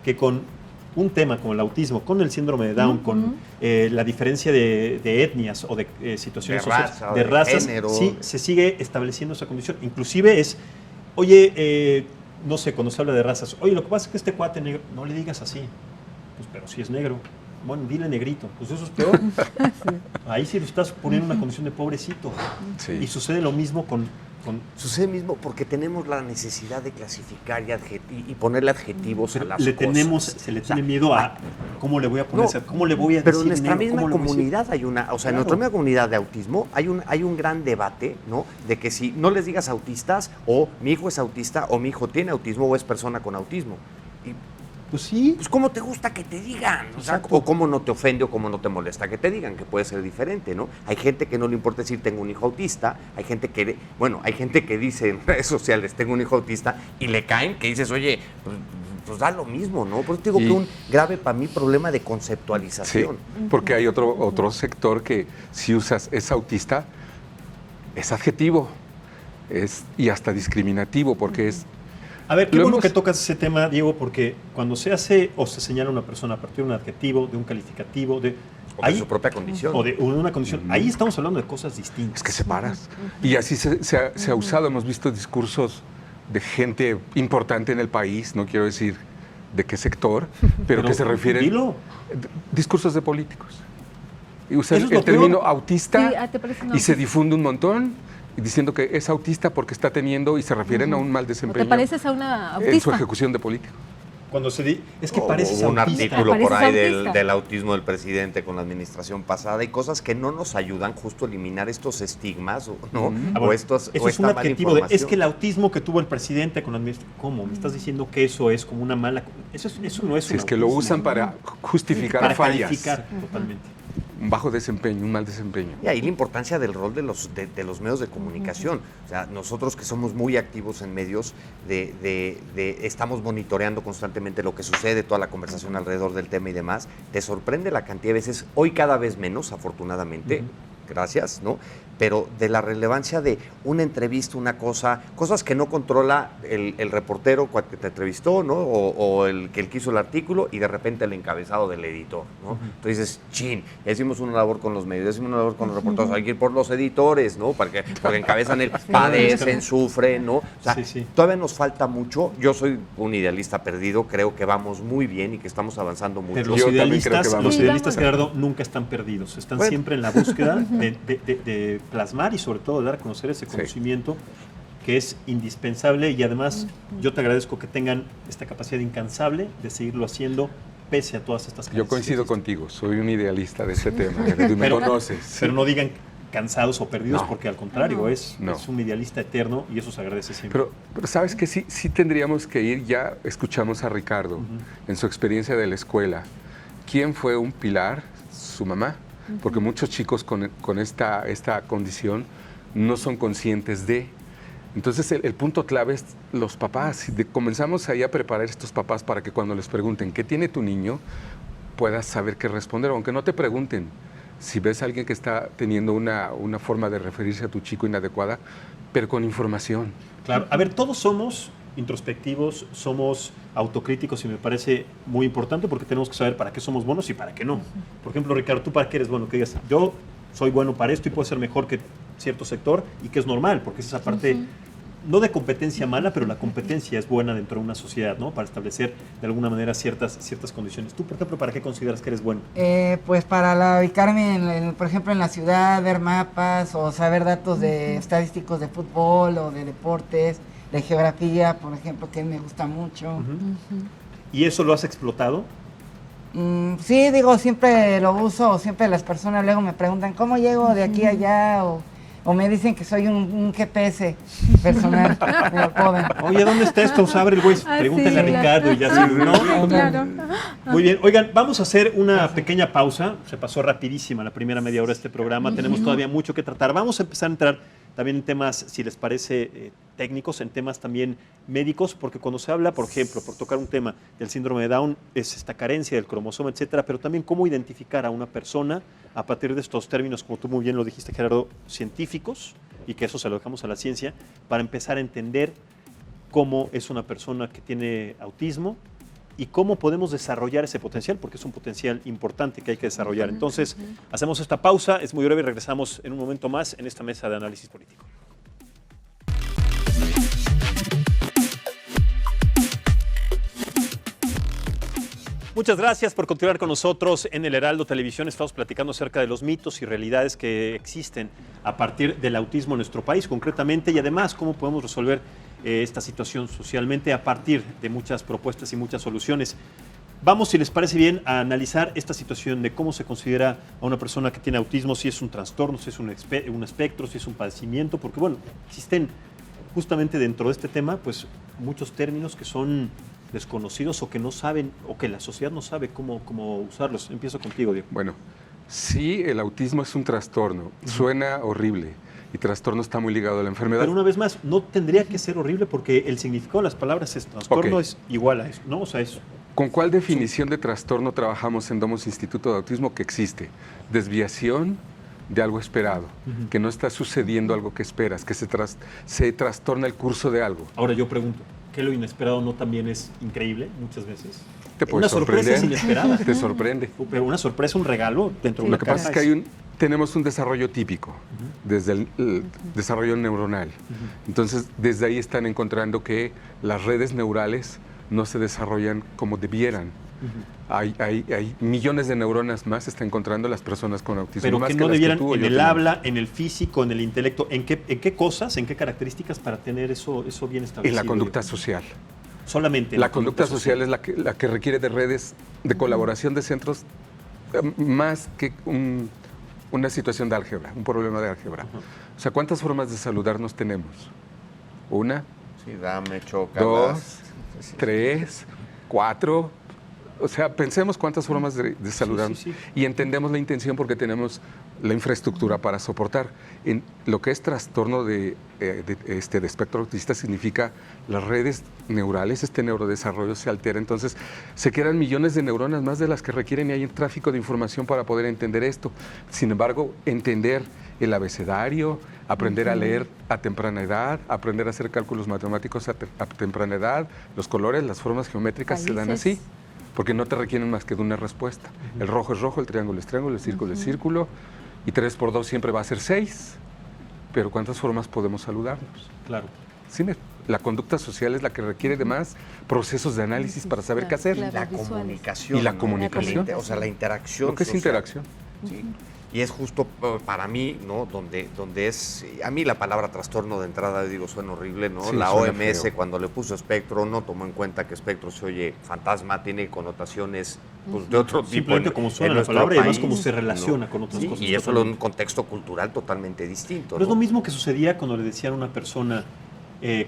Speaker 1: que con un tema como el autismo, con el síndrome de Down, con la diferencia de etnias o de situaciones
Speaker 4: De
Speaker 1: sociales,
Speaker 4: raza,
Speaker 1: de
Speaker 4: de
Speaker 1: razas,
Speaker 4: género.
Speaker 1: sí, se sigue estableciendo esa condición. Inclusive es, oye, no sé, cuando se habla de razas, oye, lo que pasa es que este cuate negro, no le digas así, pues pero si es negro. Bueno, dile negrito, pues eso es peor. Ahí sí lo estás poniendo en una condición de pobrecito.
Speaker 3: Sí.
Speaker 1: Y sucede lo mismo con
Speaker 4: Sucede mismo porque tenemos la necesidad de clasificar y ponerle adjetivos a
Speaker 1: pero
Speaker 4: las
Speaker 1: le
Speaker 4: cosas.
Speaker 1: tenemos, se le
Speaker 4: O sea,
Speaker 1: tiene miedo a cómo le voy a poner,
Speaker 4: No,
Speaker 1: cómo le voy a
Speaker 4: pero
Speaker 1: decir
Speaker 4: en nuestra
Speaker 1: negro,
Speaker 4: misma
Speaker 1: cómo le voy a decir.
Speaker 4: comunidad hay una, o sea, en
Speaker 1: Claro.
Speaker 4: nuestra misma comunidad de autismo hay un gran debate, ¿no? De que si no les digas autistas o mi hijo es autista o mi hijo tiene autismo o es persona con autismo. Y
Speaker 1: Pues sí,
Speaker 4: pues cómo te gusta que te digan, o sea,
Speaker 1: Exacto.
Speaker 4: o cómo no te ofende o cómo no te molesta que te digan, que puede ser diferente, ¿no? Hay gente que no le importa decir tengo un hijo autista, hay gente que dice en redes sociales tengo un hijo autista y le caen que dices, oye, pues da lo mismo, ¿no? Por eso te digo
Speaker 3: Y-
Speaker 4: que un grave para mí problema de
Speaker 3: Sí,
Speaker 4: conceptualización.
Speaker 3: porque hay otro sector que si usas es autista, es adjetivo y hasta discriminativo porque es
Speaker 1: a ver, qué
Speaker 3: Lo
Speaker 1: bueno
Speaker 3: hemos-
Speaker 1: que tocas ese tema, Diego, porque cuando se hace o se señala a una persona a partir de un adjetivo, de un calificativo, de
Speaker 4: O de su propia condición.
Speaker 1: o de una condición, ahí estamos hablando de cosas distintas.
Speaker 3: Es que separas. Y así se ha usado. Hemos visto discursos de gente importante en el país, no quiero decir de qué sector, pero que se refieren.
Speaker 1: Dilo.
Speaker 3: Discursos de políticos. Y usan
Speaker 1: Eso es lo
Speaker 3: el término
Speaker 1: peor.
Speaker 3: autista
Speaker 5: Sí, ¿te parece una
Speaker 3: y se
Speaker 5: autista?
Speaker 3: difunde un montón y diciendo que es autista porque está teniendo y se refieren a un mal
Speaker 5: ¿O te
Speaker 3: desempeño
Speaker 5: pareces a una
Speaker 3: en su
Speaker 5: autista?
Speaker 3: ejecución de político.
Speaker 1: Cuando se dice, es que
Speaker 4: O
Speaker 1: pareces
Speaker 4: hubo un
Speaker 1: autista.
Speaker 4: artículo por
Speaker 5: Pareces
Speaker 4: ahí del,
Speaker 5: autista.
Speaker 4: del autismo del presidente con la administración pasada y cosas que no nos ayudan justo a eliminar estos estigmas, ¿no?
Speaker 1: Ah,
Speaker 4: O
Speaker 1: bueno,
Speaker 4: estos
Speaker 1: eso
Speaker 4: o
Speaker 1: es
Speaker 4: esta
Speaker 1: un
Speaker 4: mala
Speaker 1: adjetivo de, es
Speaker 4: información.
Speaker 1: que el autismo que tuvo el presidente con la administración, ¿cómo? ¿Me estás diciendo que eso es como una mala? Eso no es
Speaker 3: Si
Speaker 1: un
Speaker 3: es que lo
Speaker 1: autismo.
Speaker 3: usan para justificar
Speaker 1: para
Speaker 3: fallas,
Speaker 1: calificar totalmente.
Speaker 3: un bajo desempeño, un mal desempeño.
Speaker 4: Y ahí la importancia del rol de los medios de comunicación. O sea, nosotros que somos muy activos en medios, estamos monitoreando constantemente lo que sucede, toda la conversación alrededor del tema y demás. Te sorprende la cantidad de veces, hoy cada vez menos, afortunadamente, gracias, ¿no? pero de la relevancia de una entrevista, una cosa, cosas que no controla el reportero que te entrevistó, ¿no? O el que hizo el artículo, y de repente el encabezado del editor, ¿no? Entonces dices, chin, ya hicimos una labor con los medios, ya hicimos una labor con los reporteros, hay que ir por los editores, ¿no? Porque encabezan el padecen, sufren, ¿no? O sea, todavía nos falta mucho. Yo soy un idealista perdido, creo que vamos muy bien y que estamos avanzando mucho.
Speaker 1: Pero los idealistas, Gerardo, nunca están perdidos, están siempre en la búsqueda de plasmar y sobre todo de dar a conocer ese conocimiento que es indispensable, y además yo te agradezco que tengan esta capacidad incansable de seguirlo haciendo pese a todas estas cosas.
Speaker 3: Yo coincido contigo, soy un idealista de ese tema, tú me conoces.
Speaker 1: Pero no digan cansados o perdidos, porque al contrario, es un idealista eterno y eso se agradece siempre.
Speaker 3: Pero sabes que sí tendríamos que ir, ya escuchamos a Ricardo en su experiencia de la escuela. ¿Quién fue un pilar? Su mamá. Porque muchos chicos con esta condición no son conscientes de. Entonces el punto clave es los papás. Comenzamos ahí a preparar a estos papás para que cuando les pregunten ¿qué tiene tu niño?, puedas saber qué responder, aunque no te pregunten. Si ves a alguien que está teniendo una forma de referirse a tu chico inadecuada, pero con información.
Speaker 1: Claro. A ver, todos somos introspectivos, somos autocríticos, y me parece muy importante porque tenemos que saber para qué somos buenos y para qué no. Por ejemplo, Ricardo, ¿tú para qué eres bueno? Que digas, yo soy bueno para esto y puedo ser mejor que cierto sector, y que es normal, porque es esa parte, no de competencia mala, pero la competencia es buena dentro de una sociedad, ¿no? Para establecer de alguna manera ciertas condiciones. ¿Tú, por ejemplo, para qué consideras que eres bueno?
Speaker 6: Pues para ubicarme, por ejemplo, en la ciudad, ver mapas o saber datos de estadísticos de fútbol o de deportes, de geografía, por ejemplo, que me gusta mucho.
Speaker 1: ¿Y eso lo has explotado?
Speaker 6: Sí, digo, siempre lo uso, siempre las personas luego me preguntan ¿cómo llego de aquí a allá? O me dicen que soy un GPS personal. Me lo ponen.
Speaker 1: Oye, ¿dónde está esto? Abre el güey, pregúntale a Ricardo y ya se ¿no?
Speaker 5: Claro.
Speaker 1: Muy bien. Oigan, vamos a hacer una pequeña pausa. Se pasó rapidísima la primera media hora de este programa. Tenemos todavía mucho que tratar. Vamos a empezar a entrar también en temas, si les parece, técnicos, en temas también médicos, porque cuando se habla, por ejemplo, por tocar un tema del síndrome de Down, es esta carencia del cromosoma, etcétera, pero también cómo identificar a una persona a partir de estos términos, como tú muy bien lo dijiste, Gerardo, científicos, y que eso se lo dejamos a la ciencia, para empezar a entender cómo es una persona que tiene autismo y cómo podemos desarrollar ese potencial, porque es un potencial importante que hay que desarrollar. Entonces, hacemos esta pausa, es muy breve y regresamos en un momento más en esta mesa de análisis político. Muchas gracias por continuar con nosotros en el Heraldo Televisión. Estamos platicando acerca de los mitos y realidades que existen a partir del autismo en nuestro país, concretamente, y además cómo podemos resolver esta situación socialmente a partir de muchas propuestas y muchas soluciones. Vamos, si les parece bien, a analizar esta situación de cómo se considera a una persona que tiene autismo, si es un trastorno, si es un espectro, si es un padecimiento, porque bueno, existen justamente dentro de este tema pues muchos términos que son desconocidos o que no saben, o que la sociedad no sabe cómo usarlos. Empiezo contigo, Diego.
Speaker 3: Bueno, sí, el autismo es un trastorno, suena horrible. Y trastorno está muy ligado a la enfermedad.
Speaker 1: Pero una vez más, no tendría que ser horrible porque el significado de las palabras es trastorno, es igual a eso, ¿no? O sea, es...
Speaker 3: ¿Con cuál definición de trastorno trabajamos en Domus Instituto de Autismo que existe? Desviación de algo esperado, que no está sucediendo algo que esperas, que se trastorna el curso de algo.
Speaker 1: Ahora yo pregunto, ¿qué lo inesperado no también es increíble muchas veces?
Speaker 3: Te puede
Speaker 1: una sorpresa
Speaker 3: sorprender.
Speaker 1: es inesperada.
Speaker 3: Te sorprende.
Speaker 1: Pero una sorpresa, un regalo dentro de una
Speaker 3: Lo que pasa es que tenemos un desarrollo típico, desde el desarrollo neuronal. Entonces, desde ahí están encontrando que las redes neurales no se desarrollan como debieran. Hay millones de neuronas más, se está encontrando las personas con autismo.
Speaker 1: Pero
Speaker 3: más
Speaker 1: que
Speaker 3: que
Speaker 1: no debieran
Speaker 3: tú
Speaker 1: en el
Speaker 3: tenemos.
Speaker 1: habla, en el físico, en el intelecto. ¿En qué cosas, en qué características para tener eso bien establecido?
Speaker 3: En la conducta social.
Speaker 1: Solamente.
Speaker 3: La conducta social es la que requiere de redes de colaboración de centros más que una situación de álgebra, un problema de álgebra. O sea, ¿cuántas formas de saludarnos tenemos? Una,
Speaker 4: Sí, dame, choca.
Speaker 3: 2, 3, 4. O sea, pensemos cuántas formas de saludarnos
Speaker 1: sí.
Speaker 3: y entendemos la intención porque tenemos la infraestructura para soportar. En lo que es trastorno de espectro autista significa las redes neurales, este neurodesarrollo se altera, entonces se quedan millones de neuronas más de las que requieren y hay un tráfico de información para poder entender esto. Sin embargo, entender el abecedario, aprender a leer a temprana edad, aprender a hacer cálculos matemáticos a temprana edad, los colores, las formas geométricas se dan así, porque no te requieren más que de una respuesta. El rojo es rojo, el triángulo es triángulo, el círculo es círculo, y 3 por 2 siempre va a ser 6. Pero ¿cuántas formas podemos saludarnos?
Speaker 1: Claro.
Speaker 3: Sí, la conducta social es la que requiere de más procesos de análisis para saber qué hacer.
Speaker 5: claro.
Speaker 4: La
Speaker 5: visuales.
Speaker 4: comunicación.
Speaker 3: Y la
Speaker 4: ¿no?
Speaker 3: comunicación.
Speaker 4: O sea, la interacción.
Speaker 3: Lo que es
Speaker 4: social.
Speaker 3: interacción.
Speaker 4: Sí. Y es justo para mí, ¿no? Donde es, a mí la palabra trastorno de entrada, digo, suena horrible, ¿no?
Speaker 3: Sí,
Speaker 4: La
Speaker 3: suena
Speaker 4: OMS
Speaker 3: feo.
Speaker 4: cuando le puso espectro no tomó en cuenta que espectro se oye fantasma, tiene connotaciones pues, de otro tipo.
Speaker 1: Simplemente como suena
Speaker 4: en
Speaker 1: la
Speaker 4: nuestro
Speaker 1: palabra y además
Speaker 4: país,
Speaker 1: como se relaciona
Speaker 4: ¿no?
Speaker 1: con otras
Speaker 4: Sí,
Speaker 1: cosas.
Speaker 4: y eso en
Speaker 1: totalmente.
Speaker 4: un contexto cultural totalmente distinto.
Speaker 1: Pero es
Speaker 4: ¿no?
Speaker 1: lo mismo que sucedía cuando le decían a una persona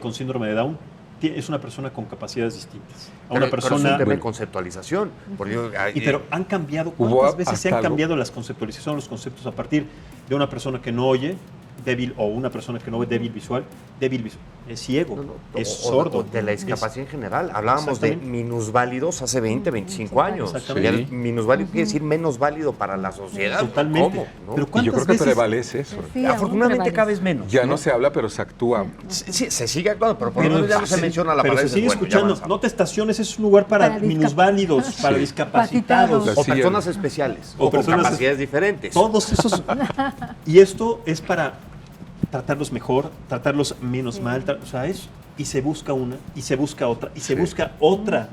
Speaker 1: con síndrome de Down, es una persona con capacidades distintas. A una
Speaker 4: Pero es
Speaker 1: persona...
Speaker 4: un tema de conceptualización. Porque
Speaker 1: pero han cambiado,
Speaker 3: Hubo
Speaker 1: ¿cuántas veces se
Speaker 3: hasta
Speaker 1: han cambiado las conceptualizaciones, los conceptos a partir de una persona que no oye, débil, o una persona que no ve débil visual, es ciego, es sordo.
Speaker 4: O de la discapacidad en general. Hablábamos de
Speaker 1: Exactamente.
Speaker 4: minusválidos hace 20, 25 años.
Speaker 1: Exactamente.
Speaker 4: Y el minusválido quiere decir menos válido para la sociedad.
Speaker 1: Totalmente.
Speaker 4: ¿Cómo? ¿No?
Speaker 1: Pero
Speaker 3: Y yo
Speaker 1: ¿cuántas
Speaker 3: creo que
Speaker 1: veces-
Speaker 3: prevalece eso.
Speaker 5: Sí, aún
Speaker 4: Afortunadamente
Speaker 5: prevalece.
Speaker 4: cada vez menos.
Speaker 3: Ya no se habla, pero se actúa.
Speaker 4: Sí, se sigue actuando, pero por lo menos ya no se menciona la
Speaker 1: pero
Speaker 4: palabra.
Speaker 1: se sigue
Speaker 4: bueno, ya
Speaker 1: escuchando,
Speaker 4: avanzamos.
Speaker 1: no te estaciones, es un lugar para,
Speaker 5: Para
Speaker 1: minusválidos, para
Speaker 3: Sí.
Speaker 1: discapacitados.
Speaker 5: Discapacitados.
Speaker 4: O
Speaker 3: Sí,
Speaker 4: personas especiales. O con
Speaker 1: personas-
Speaker 4: capacidades diferentes.
Speaker 1: Todos esos. Y esto es para tratarlos mejor, tratarlos menos mal, o sea, es. Y se busca una, y se busca otra, y se
Speaker 3: Sí.
Speaker 1: busca otra,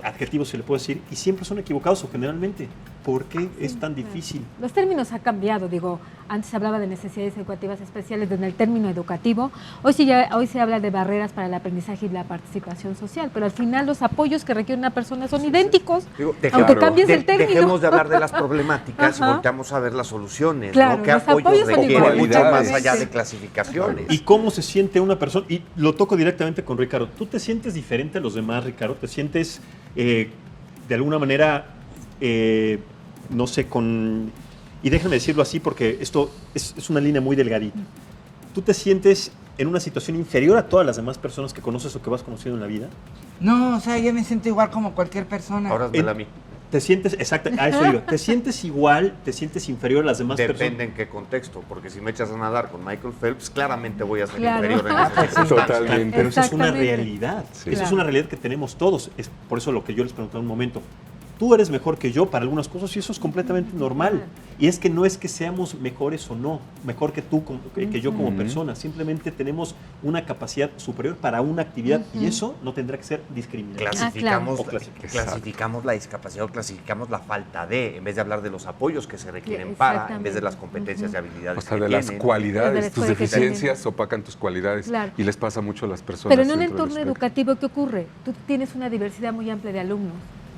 Speaker 1: adjetivos se le puede decir, y siempre son equivocados o generalmente. ¿Por qué es tan difícil?
Speaker 5: Los términos han cambiado, digo, antes se hablaba de necesidades educativas especiales en el término educativo, hoy se habla de barreras para el aprendizaje y la participación social, pero al final los apoyos que requiere una persona son idénticos,
Speaker 4: Digo,
Speaker 5: aunque cambies el término.
Speaker 4: Dejemos de hablar de las problemáticas y
Speaker 5: Ajá.
Speaker 4: volteamos a ver las soluciones,
Speaker 5: Claro,
Speaker 4: ¿no? ¿Qué
Speaker 5: los
Speaker 4: apoyos
Speaker 5: apoyos son
Speaker 4: requieren
Speaker 3: iguales,
Speaker 4: mucho más
Speaker 3: totalmente.
Speaker 4: allá de clasificaciones?
Speaker 1: ¿Y cómo se siente una persona? Y lo toco directamente con Ricardo. ¿Tú te sientes diferente a los demás, Ricardo? ¿Te sientes de alguna manera, no sé, con... Y déjenme decirlo así porque esto es una línea muy delgadita. ¿Tú te sientes en una situación inferior a todas las demás personas que conoces o que vas conociendo en la vida?
Speaker 6: No, o sea, yo me siento igual como cualquier persona.
Speaker 4: Ahora házmela a mí.
Speaker 1: ¿Te sientes, exacto, a eso iba, ¿te sientes igual, te sientes inferior a las demás
Speaker 4: Depende
Speaker 1: personas?
Speaker 4: en qué contexto, porque si me echas a nadar con Michael Phelps, claramente voy a ser
Speaker 5: Claro.
Speaker 4: inferior en esa circunstancia.
Speaker 3: Totalmente.
Speaker 1: Pero eso es una
Speaker 5: Exactamente.
Speaker 1: realidad.
Speaker 3: Sí.
Speaker 1: Eso es
Speaker 5: Claro.
Speaker 1: una realidad que tenemos todos. Es por eso lo que yo les preguntaba un momento. Tú eres mejor que yo para algunas cosas y eso es completamente normal. Y es que no es que seamos mejores o no, mejor que tú, que yo como persona. Simplemente tenemos una capacidad superior para una actividad y eso no tendrá que ser discriminado.
Speaker 4: Clasificamos,
Speaker 1: claro. O
Speaker 4: clasificamos la discapacidad o clasificamos la falta de, en vez de hablar de los apoyos que se requieren para, en vez de las competencias y habilidades
Speaker 3: O sea,
Speaker 4: que
Speaker 3: de las
Speaker 4: tienen.
Speaker 3: cualidades,
Speaker 5: De las
Speaker 3: tus
Speaker 5: cualidades que
Speaker 3: deficiencias opacan tus cualidades
Speaker 5: Claro.
Speaker 3: y les pasa mucho a las personas.
Speaker 5: Pero en un
Speaker 3: dentro del
Speaker 5: entorno
Speaker 3: espectro.
Speaker 5: educativo, ¿qué ocurre? Tú tienes una diversidad muy amplia de alumnos.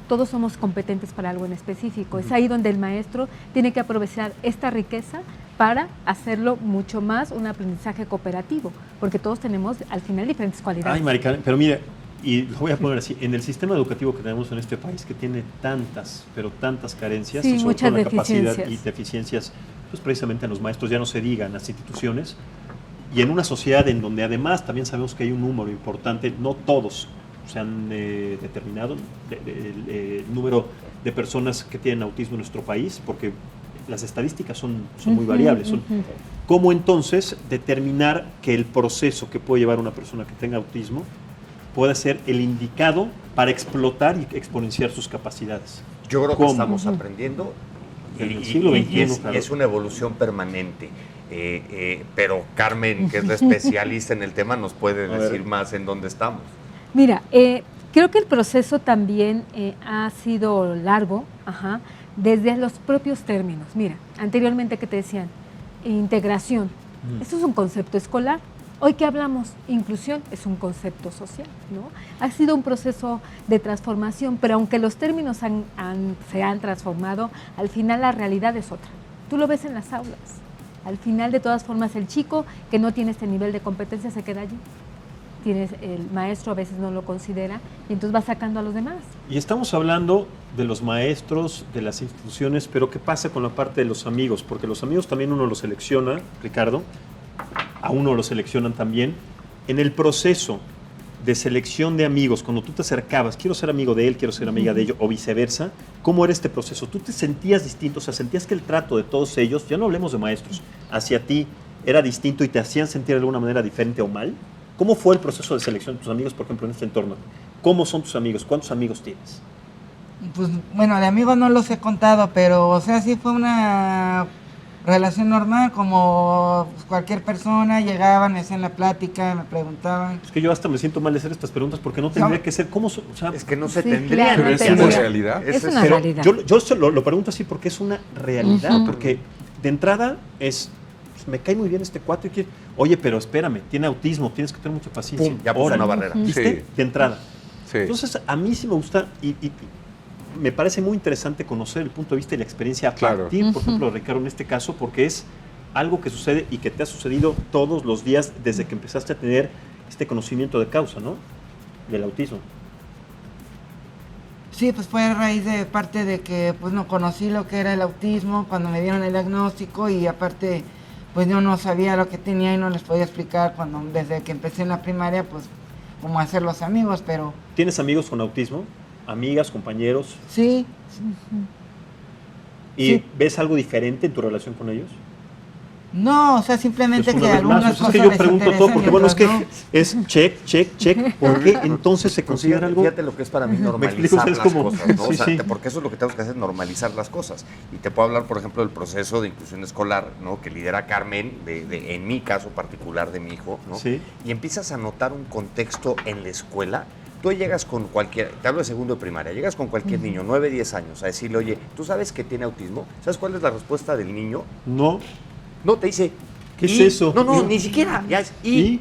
Speaker 5: Todos somos competentes para algo en específico. Es ahí donde el maestro tiene que aprovechar esta riqueza para hacerlo mucho más un aprendizaje cooperativo, porque todos tenemos al final diferentes cualidades.
Speaker 1: Ay, Maricarmen, pero mira, y lo voy a poner así, en el sistema educativo que tenemos en este país, que tiene tantas, pero tantas carencias,
Speaker 5: Sí,
Speaker 1: y sobre
Speaker 5: muchas
Speaker 1: todo la capacidad
Speaker 5: deficiencias.
Speaker 1: y deficiencias, pues precisamente en los maestros, ya no se digan, las instituciones, y en una sociedad en donde además también sabemos que hay un número importante, no todos se han determinado el número de personas que tienen autismo en nuestro país, porque las estadísticas son muy variables. ¿Cómo entonces determinar que el proceso que puede llevar una persona que tenga autismo pueda ser el indicado para explotar y exponenciar sus capacidades?
Speaker 4: Yo creo que
Speaker 1: ¿Cómo?
Speaker 4: estamos aprendiendo
Speaker 1: En el siglo XXI,
Speaker 4: y es,
Speaker 1: claro.
Speaker 4: y es una evolución permanente. Pero Carmen, que es la especialista en el tema, nos puede
Speaker 1: A ver.
Speaker 4: decir más en dónde estamos.
Speaker 5: Mira, creo que el proceso también ha sido largo, desde los propios términos. Mira, anteriormente que te decían, integración, eso es un concepto escolar. Hoy que hablamos, inclusión es un concepto social, ¿no? Ha sido un proceso de transformación, pero aunque los términos se han transformado, al final la realidad es otra. Tú lo ves en las aulas. Al final, de todas formas, el chico que no tiene este nivel de competencia se queda allí. el maestro a veces no lo considera y entonces va sacando a los demás.
Speaker 1: Y estamos hablando de los maestros, de las instituciones, pero ¿qué pasa con la parte de los amigos? Porque los amigos también uno los selecciona, Ricardo, a uno lo seleccionan también. En el proceso de selección de amigos, cuando tú te acercabas, quiero ser amigo de él, quiero ser amiga de ellos, o viceversa, ¿cómo era este proceso? ¿Tú te sentías distinto? O sea, ¿sentías que el trato de todos ellos, ya no hablemos de maestros, hacia ti era distinto y te hacían sentir de alguna manera diferente o mal? ¿Cómo fue el proceso de selección de tus amigos, por ejemplo, en este entorno? ¿Cómo son tus amigos? ¿Cuántos amigos tienes?
Speaker 6: Pues bueno, de amigos no los he contado, pero o sea, sí fue una relación normal, como pues, cualquier persona, llegaban, me hacían la plática, me preguntaban.
Speaker 1: Es que yo hasta me siento mal de hacer estas preguntas porque no tendría que ser. ¿Cómo? O sea,
Speaker 4: Es que no se
Speaker 5: Sí,
Speaker 4: tendría.
Speaker 5: claro,
Speaker 3: Pero es
Speaker 5: te
Speaker 3: una
Speaker 5: diría.
Speaker 3: realidad.
Speaker 5: Es una
Speaker 1: pero
Speaker 5: realidad.
Speaker 1: yo se lo pregunto así porque es una realidad. Porque de entrada es, pues, me cae muy bien este cuate. Oye, pero espérame, tiene autismo, tienes que tener mucha paciencia.
Speaker 4: Pum, ya puso
Speaker 1: Órale.
Speaker 4: una barrera.
Speaker 1: ¿Viste?
Speaker 3: Sí.
Speaker 1: De entrada.
Speaker 3: Sí.
Speaker 1: Entonces, a mí sí me gusta y me parece muy interesante conocer el punto de vista y la experiencia a
Speaker 3: Claro.
Speaker 1: partir, por ejemplo, de Ricardo en este caso, porque es algo que sucede y que te ha sucedido todos los días desde que empezaste a tener este conocimiento de causa, ¿no? Del autismo.
Speaker 6: Sí, pues fue a raíz de parte de que pues no conocí lo que era el autismo cuando me dieron el diagnóstico y aparte pues yo no sabía lo que tenía y no les podía explicar cuando desde que empecé en la primaria pues cómo hacer los amigos, pero
Speaker 1: ¿Tienes amigos con autismo? ¿Amigas, compañeros?
Speaker 6: sí,
Speaker 1: ¿Y
Speaker 6: Sí.
Speaker 1: ves algo diferente en tu relación con ellos?
Speaker 6: no, o sea, simplemente
Speaker 1: Es una
Speaker 6: que
Speaker 1: vez
Speaker 6: algunas
Speaker 1: más, pues
Speaker 6: cosas
Speaker 1: es que yo
Speaker 6: les
Speaker 1: pregunto todo
Speaker 6: interesan y
Speaker 1: porque bueno, es que
Speaker 6: otras no.
Speaker 1: es check, ¿por qué entonces se considera algo?
Speaker 4: Fíjate lo que es para mí
Speaker 1: explico,
Speaker 4: normalizar
Speaker 1: es
Speaker 4: las
Speaker 1: como-
Speaker 4: cosas, ¿no?
Speaker 1: sí,
Speaker 4: O sea,
Speaker 1: sí.
Speaker 4: porque eso es lo que tenemos que hacer, normalizar las cosas. Y te puedo hablar, por ejemplo, del proceso de inclusión escolar, ¿no? Que lidera Carmen, en mi caso particular de mi hijo, ¿no?
Speaker 1: Sí.
Speaker 4: Y empiezas a notar un contexto en la escuela. Tú llegas con cualquier, te hablo de segundo de primaria, llegas con cualquier niño, 9, 10 años, a decirle, oye, ¿tú sabes que tiene autismo? ¿Sabes cuál es la respuesta del niño?
Speaker 1: No.
Speaker 4: No, te dice...
Speaker 1: ¿Qué es
Speaker 4: "Y".
Speaker 1: eso?
Speaker 4: No,
Speaker 1: ¿Y?
Speaker 4: ni siquiera. Ya es,
Speaker 1: ¿Y?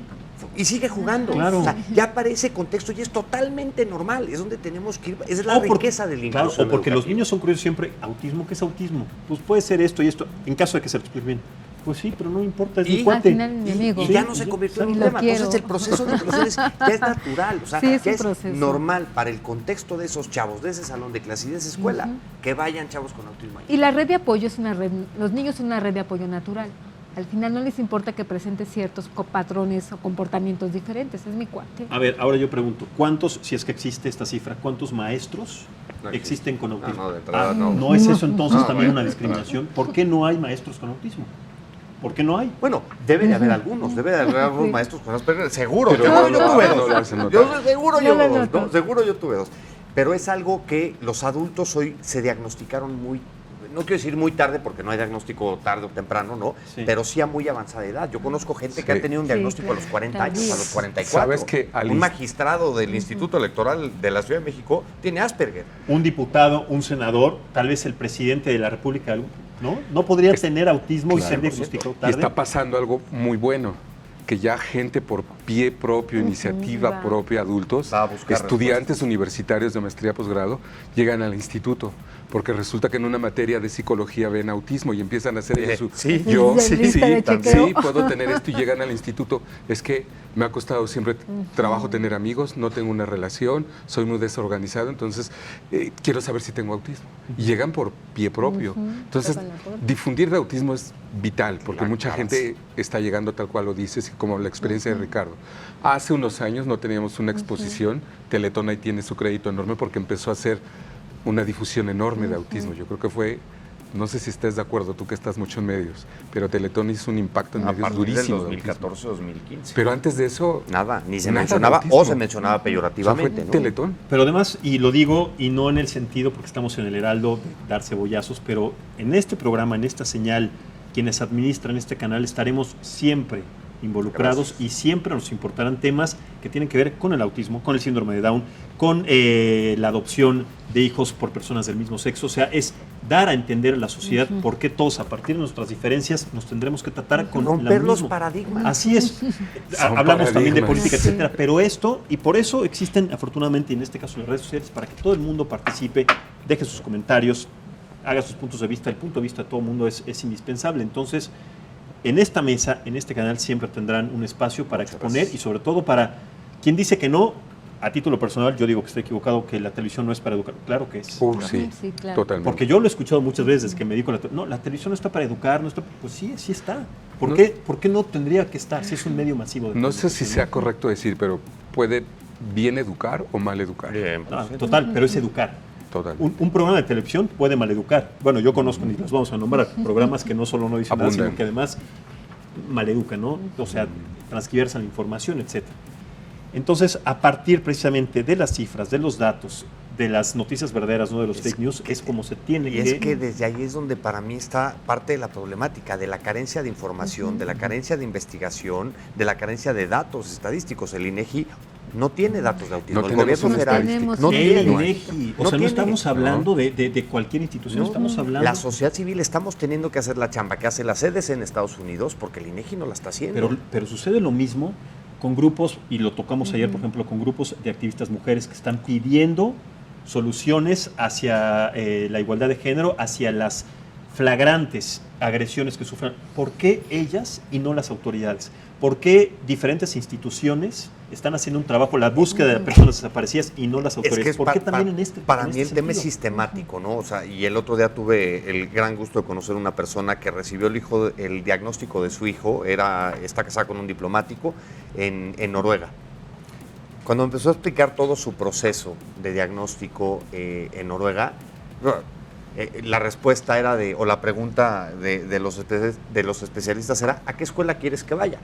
Speaker 4: y sigue jugando.
Speaker 1: Claro.
Speaker 4: O sea, ya aparece contexto y es totalmente normal. Es donde tenemos que ir. Es la
Speaker 1: O porque-
Speaker 4: riqueza del
Speaker 1: Claro,
Speaker 4: inclusión
Speaker 1: o porque los
Speaker 4: educativa.
Speaker 1: niños son curiosos siempre. ¿Autismo? ¿Qué es autismo? Pues puede ser esto y esto, en caso de que se lo explique bien. Pues sí, pero no importa, es
Speaker 4: Y
Speaker 1: mi
Speaker 4: al
Speaker 1: cuate.
Speaker 5: final mi amigo.
Speaker 4: Y ya no se convirtió en un
Speaker 5: Y lo
Speaker 4: tema.
Speaker 5: quiero.
Speaker 4: Entonces el proceso de inclusión ya es natural. O sea,
Speaker 5: Sí, es
Speaker 4: ya
Speaker 5: un
Speaker 4: es
Speaker 5: proceso.
Speaker 4: normal para el contexto de esos chavos, de ese salón de clase y de esa escuela, que vayan chavos con autismo ahí.
Speaker 5: Y la red de apoyo es una red, los niños son una red de apoyo natural. Al final no les importa que presente ciertos patrones o comportamientos diferentes, es mi cuate.
Speaker 1: A ver, ahora yo pregunto, ¿cuántos, si es que existe esta cifra, cuántos maestros
Speaker 4: No
Speaker 1: existen con autismo?
Speaker 4: No, de entrada no.
Speaker 1: ¿No es eso entonces
Speaker 4: No,
Speaker 1: también
Speaker 4: bueno,
Speaker 1: una discriminación? ¿Por qué no hay maestros con autismo? ¿Por qué no hay?
Speaker 4: Bueno, debe de haber algunos, debe de haber algunos
Speaker 5: Sí.
Speaker 4: maestros con Asperger, seguro.
Speaker 3: Pero
Speaker 4: Seguro
Speaker 3: no,
Speaker 4: yo tuve
Speaker 3: no
Speaker 4: dos.
Speaker 3: lo hacen notar.
Speaker 4: Yo seguro yo
Speaker 5: No lo
Speaker 4: dos,
Speaker 5: noto.
Speaker 4: ¿no? Seguro yo tuve dos. Pero es algo que los adultos hoy se diagnosticaron muy, no quiero decir muy tarde porque no hay diagnóstico tarde o temprano, ¿no?
Speaker 1: Sí.
Speaker 4: Pero sí a muy avanzada edad. Yo conozco gente que
Speaker 3: Sí.
Speaker 4: ha tenido un
Speaker 5: Sí,
Speaker 4: diagnóstico a los
Speaker 5: claro.
Speaker 4: 40 años, a los 44.
Speaker 3: ¿Sabes que al
Speaker 4: un
Speaker 3: inst-
Speaker 4: magistrado del Instituto Electoral de la Ciudad de México tiene Asperger.
Speaker 1: Un diputado, un senador, tal vez el presidente de la República, ¿no? No podría tener autismo y
Speaker 3: Claro.
Speaker 1: ser diagnosticado
Speaker 3: Y
Speaker 1: tarde.
Speaker 3: está pasando algo muy bueno, que ya gente por pie propio, iniciativa
Speaker 5: va.
Speaker 3: propia, adultos,
Speaker 4: Va a buscar
Speaker 3: estudiantes universitarios de maestría posgrado, llegan al instituto, porque resulta que en una materia de psicología ven autismo y empiezan a hacer ellos su...
Speaker 4: Sí.
Speaker 3: Yo,
Speaker 5: Es de lista de chequeo.
Speaker 3: sí, puedo tener esto y llegan al instituto. Es que me ha costado siempre trabajo tener amigos, no tengo una relación, soy muy desorganizado, entonces quiero saber si tengo autismo. Y llegan por pie propio. Entonces,
Speaker 5: Tocan la puerta.
Speaker 3: difundir de autismo es vital, porque
Speaker 4: Claro,
Speaker 3: mucha
Speaker 4: claro.
Speaker 3: gente está llegando tal cual lo dices, como la experiencia de Ricardo. Hace unos años no teníamos una exposición, Teletón ahí tiene su crédito enorme porque empezó a hacer una difusión enorme de autismo. Yo creo que fue, no sé si estés de acuerdo, tú que estás mucho en medios, pero Teletón hizo un impacto en
Speaker 4: A
Speaker 3: medios
Speaker 4: partir del
Speaker 3: durísimo. de autismo.
Speaker 4: 2014-2015.
Speaker 3: Pero antes de eso,
Speaker 4: Nada, ni se
Speaker 3: nada de
Speaker 4: mencionaba
Speaker 3: autismo.
Speaker 4: o se mencionaba
Speaker 3: o sea, fue
Speaker 4: peyorativamente, ¿no?
Speaker 3: Teletón.
Speaker 1: Pero además, y lo digo, y no en el sentido porque estamos en el Heraldo de dar cebollazos, pero en este programa, en esta señal, quienes administran este canal estaremos siempre involucrados y siempre nos importarán temas que tienen que ver con el autismo, con el síndrome de Down, con la adopción de hijos por personas del mismo sexo. O sea, es dar a entender a la sociedad por qué todos, a partir de nuestras diferencias, nos tendremos que tratar con
Speaker 4: Romper
Speaker 1: la
Speaker 4: los
Speaker 1: misma.
Speaker 4: paradigmas.
Speaker 1: Así es.
Speaker 3: Son
Speaker 1: Hablamos también de
Speaker 3: paradigmas.
Speaker 1: política, etcétera, pero esto, y por eso existen afortunadamente, en este caso las redes sociales, para que todo el mundo participe, deje sus comentarios, haga sus puntos de vista. El punto de vista de todo el mundo es indispensable. Entonces, en esta mesa, en este canal, siempre tendrán un espacio para exponer y sobre todo para Quien dice que no, a título personal, yo digo que estoy equivocado, que la televisión no es para educar. Claro que es.
Speaker 3: Sí,
Speaker 5: Sí, claro.
Speaker 3: totalmente.
Speaker 1: Porque yo lo he escuchado muchas veces que me digo, no, la televisión no está para educar, no está. Pues sí, sí está. ¿Por qué no tendría que estar si es un medio masivo de
Speaker 3: No sé si
Speaker 1: comunicación?
Speaker 3: sea correcto decir, pero puede bien educar o mal educar.
Speaker 1: No, total, pero es educar.
Speaker 3: Total.
Speaker 1: Un programa de televisión puede maleducar. Bueno, yo conozco, ni los vamos a nombrar, programas que no solo no dicen nada,
Speaker 3: Abundan.
Speaker 1: sino que además maleducan, ¿no? O sea, transgiversan la información, etc. Entonces, a partir precisamente de las cifras, de los datos, de las noticias verdaderas, no de los fake news, es como se tiene
Speaker 4: Y es que desde ahí es donde para mí está parte de la problemática, de la carencia de información, de la carencia de investigación, de la carencia de datos estadísticos. El INEGI no tiene datos de autismo.
Speaker 3: No
Speaker 4: El
Speaker 3: tenemos
Speaker 4: gobierno federal
Speaker 5: tenemos
Speaker 4: no
Speaker 5: el
Speaker 1: El
Speaker 4: tiene.
Speaker 1: INEGI. O sea, no
Speaker 4: tiene.
Speaker 1: estamos hablando de cualquier institución,
Speaker 4: No.
Speaker 1: estamos hablando.
Speaker 4: La sociedad civil estamos teniendo que hacer la chamba que hace la CDC en Estados Unidos porque el INEGI no la está haciendo.
Speaker 1: Pero sucede lo mismo con grupos, y lo tocamos ayer, por ejemplo, con grupos de activistas mujeres que están pidiendo soluciones hacia la igualdad de género, hacia las flagrantes agresiones que sufren. ¿Por qué ellas y no las autoridades? ¿Por qué diferentes instituciones están haciendo un trabajo, la búsqueda de personas desaparecidas y no las autoridades?
Speaker 4: Es que
Speaker 1: ¿Por qué también en este
Speaker 4: para
Speaker 1: en
Speaker 4: mí
Speaker 1: este
Speaker 4: el tema es
Speaker 1: sentido?
Speaker 4: sistemático, ¿no? O sea, y el otro día tuve el gran gusto de conocer una persona que recibió el diagnóstico de su hijo, está casada con un diplomático en Noruega. Cuando empezó a explicar todo su proceso de diagnóstico en Noruega, la respuesta era o la pregunta de los especialistas era, ¿a qué escuela quieres que vaya?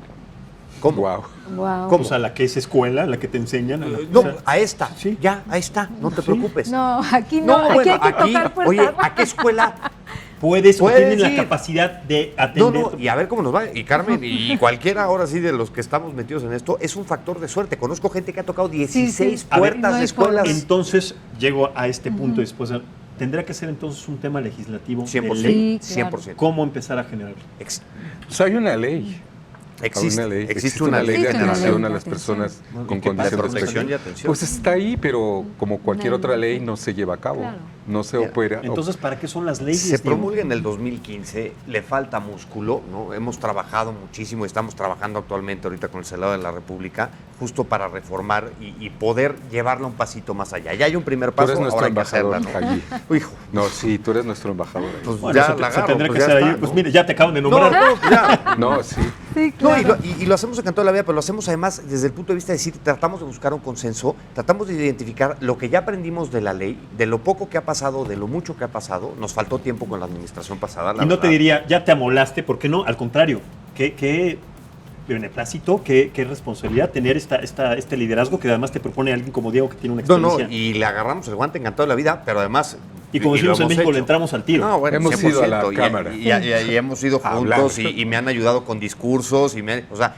Speaker 4: ¿Cómo?
Speaker 3: Wow.
Speaker 5: Wow.
Speaker 4: ¿Cómo?
Speaker 1: O sea, la que es escuela, la que te enseñan.
Speaker 4: No,
Speaker 1: o sea,
Speaker 4: a esta,
Speaker 1: Sí.
Speaker 4: ya, ahí está, no te preocupes.
Speaker 5: No, aquí no, aquí
Speaker 4: bueno,
Speaker 5: hay que tocar puertas.
Speaker 4: oye, ¿a qué escuela?
Speaker 1: puedes o
Speaker 4: Puedes
Speaker 1: tienen la
Speaker 4: ir.
Speaker 1: capacidad de
Speaker 4: No,
Speaker 1: atender.
Speaker 4: no, y a ver cómo nos va. Y Carmen, y cualquiera ahora sí de los que estamos metidos en esto, es un factor de suerte. Conozco gente que ha tocado 16
Speaker 5: sí.
Speaker 1: A ver,
Speaker 4: puertas
Speaker 5: no
Speaker 4: de
Speaker 5: hay
Speaker 4: escuelas.
Speaker 5: forma.
Speaker 1: Entonces, llego a este punto después. ¿Tendrá que ser entonces un tema legislativo? de
Speaker 4: 100%.
Speaker 1: ley?
Speaker 5: Sí, claro.
Speaker 4: 100%.
Speaker 1: ¿Cómo empezar a generarlo?
Speaker 3: Pues hay una ley.
Speaker 4: Existe,
Speaker 3: Una ley.
Speaker 4: existe una ley
Speaker 3: de
Speaker 5: Existe una
Speaker 3: atención
Speaker 5: ley
Speaker 3: a
Speaker 5: de
Speaker 3: las
Speaker 5: atención.
Speaker 3: personas
Speaker 1: Muy
Speaker 3: con
Speaker 1: bien.
Speaker 4: de
Speaker 3: condiciones
Speaker 4: protección y
Speaker 3: especiales.
Speaker 4: atención.
Speaker 3: Pues está ahí, pero como cualquier
Speaker 5: No,
Speaker 3: otra
Speaker 5: no.
Speaker 3: ley no se lleva a cabo.
Speaker 5: Claro.
Speaker 3: No se
Speaker 4: Mira,
Speaker 3: opera.
Speaker 1: Entonces, ¿para qué son las leyes?
Speaker 4: Se
Speaker 1: Diego?
Speaker 4: promulga en el 2015, le falta músculo, ¿no? Hemos trabajado muchísimo y estamos trabajando actualmente ahorita con el Senado de la República justo para reformar y poder llevarla un pasito más allá. Ya hay un primer
Speaker 3: Tú
Speaker 4: paso,
Speaker 3: eres nuestro
Speaker 4: ahora hay que
Speaker 3: embajador
Speaker 4: hacerla, ¿no?
Speaker 3: allí.
Speaker 4: Hijo,
Speaker 3: No, sí, tú eres nuestro embajador ahí.
Speaker 4: pues
Speaker 1: Bueno,
Speaker 4: ya
Speaker 1: se,
Speaker 4: la
Speaker 1: se
Speaker 4: agarro,
Speaker 1: tendrá
Speaker 4: pues
Speaker 1: que
Speaker 4: ya
Speaker 1: hacer ahí.
Speaker 4: está,
Speaker 1: Pues
Speaker 4: ¿no?
Speaker 1: mire, ya te acaban de
Speaker 4: No,
Speaker 1: nombrar.
Speaker 4: no, ya.
Speaker 3: No, sí.
Speaker 5: Sí,
Speaker 4: No,
Speaker 5: claro.
Speaker 4: y lo hacemos encantado de la vida, pero lo hacemos además desde el punto de vista de decir, tratamos de buscar un consenso, tratamos de identificar lo que ya aprendimos de la ley, de lo poco que ha pasado, de lo mucho que ha pasado. Nos faltó tiempo con la administración pasada, la
Speaker 1: Y no te
Speaker 4: verdad.
Speaker 1: diría, ya te amolaste, ¿por qué no? Al contrario, qué beneplácito, qué responsabilidad tener este liderazgo que además te propone alguien como Diego que tiene una
Speaker 4: No,
Speaker 1: experiencia.
Speaker 4: no, y le agarramos el guante encantado de la vida, pero además...
Speaker 1: Y como
Speaker 4: lo
Speaker 1: decimos en
Speaker 4: hemos
Speaker 1: México,
Speaker 4: hecho.
Speaker 1: le entramos al tiro.
Speaker 4: No, bueno,
Speaker 3: Hemos
Speaker 4: 100%,
Speaker 3: ido a la
Speaker 4: y-
Speaker 3: cámara.
Speaker 4: Y hemos ido
Speaker 3: A hablar.
Speaker 4: juntos y me han ayudado con discursos. O sea,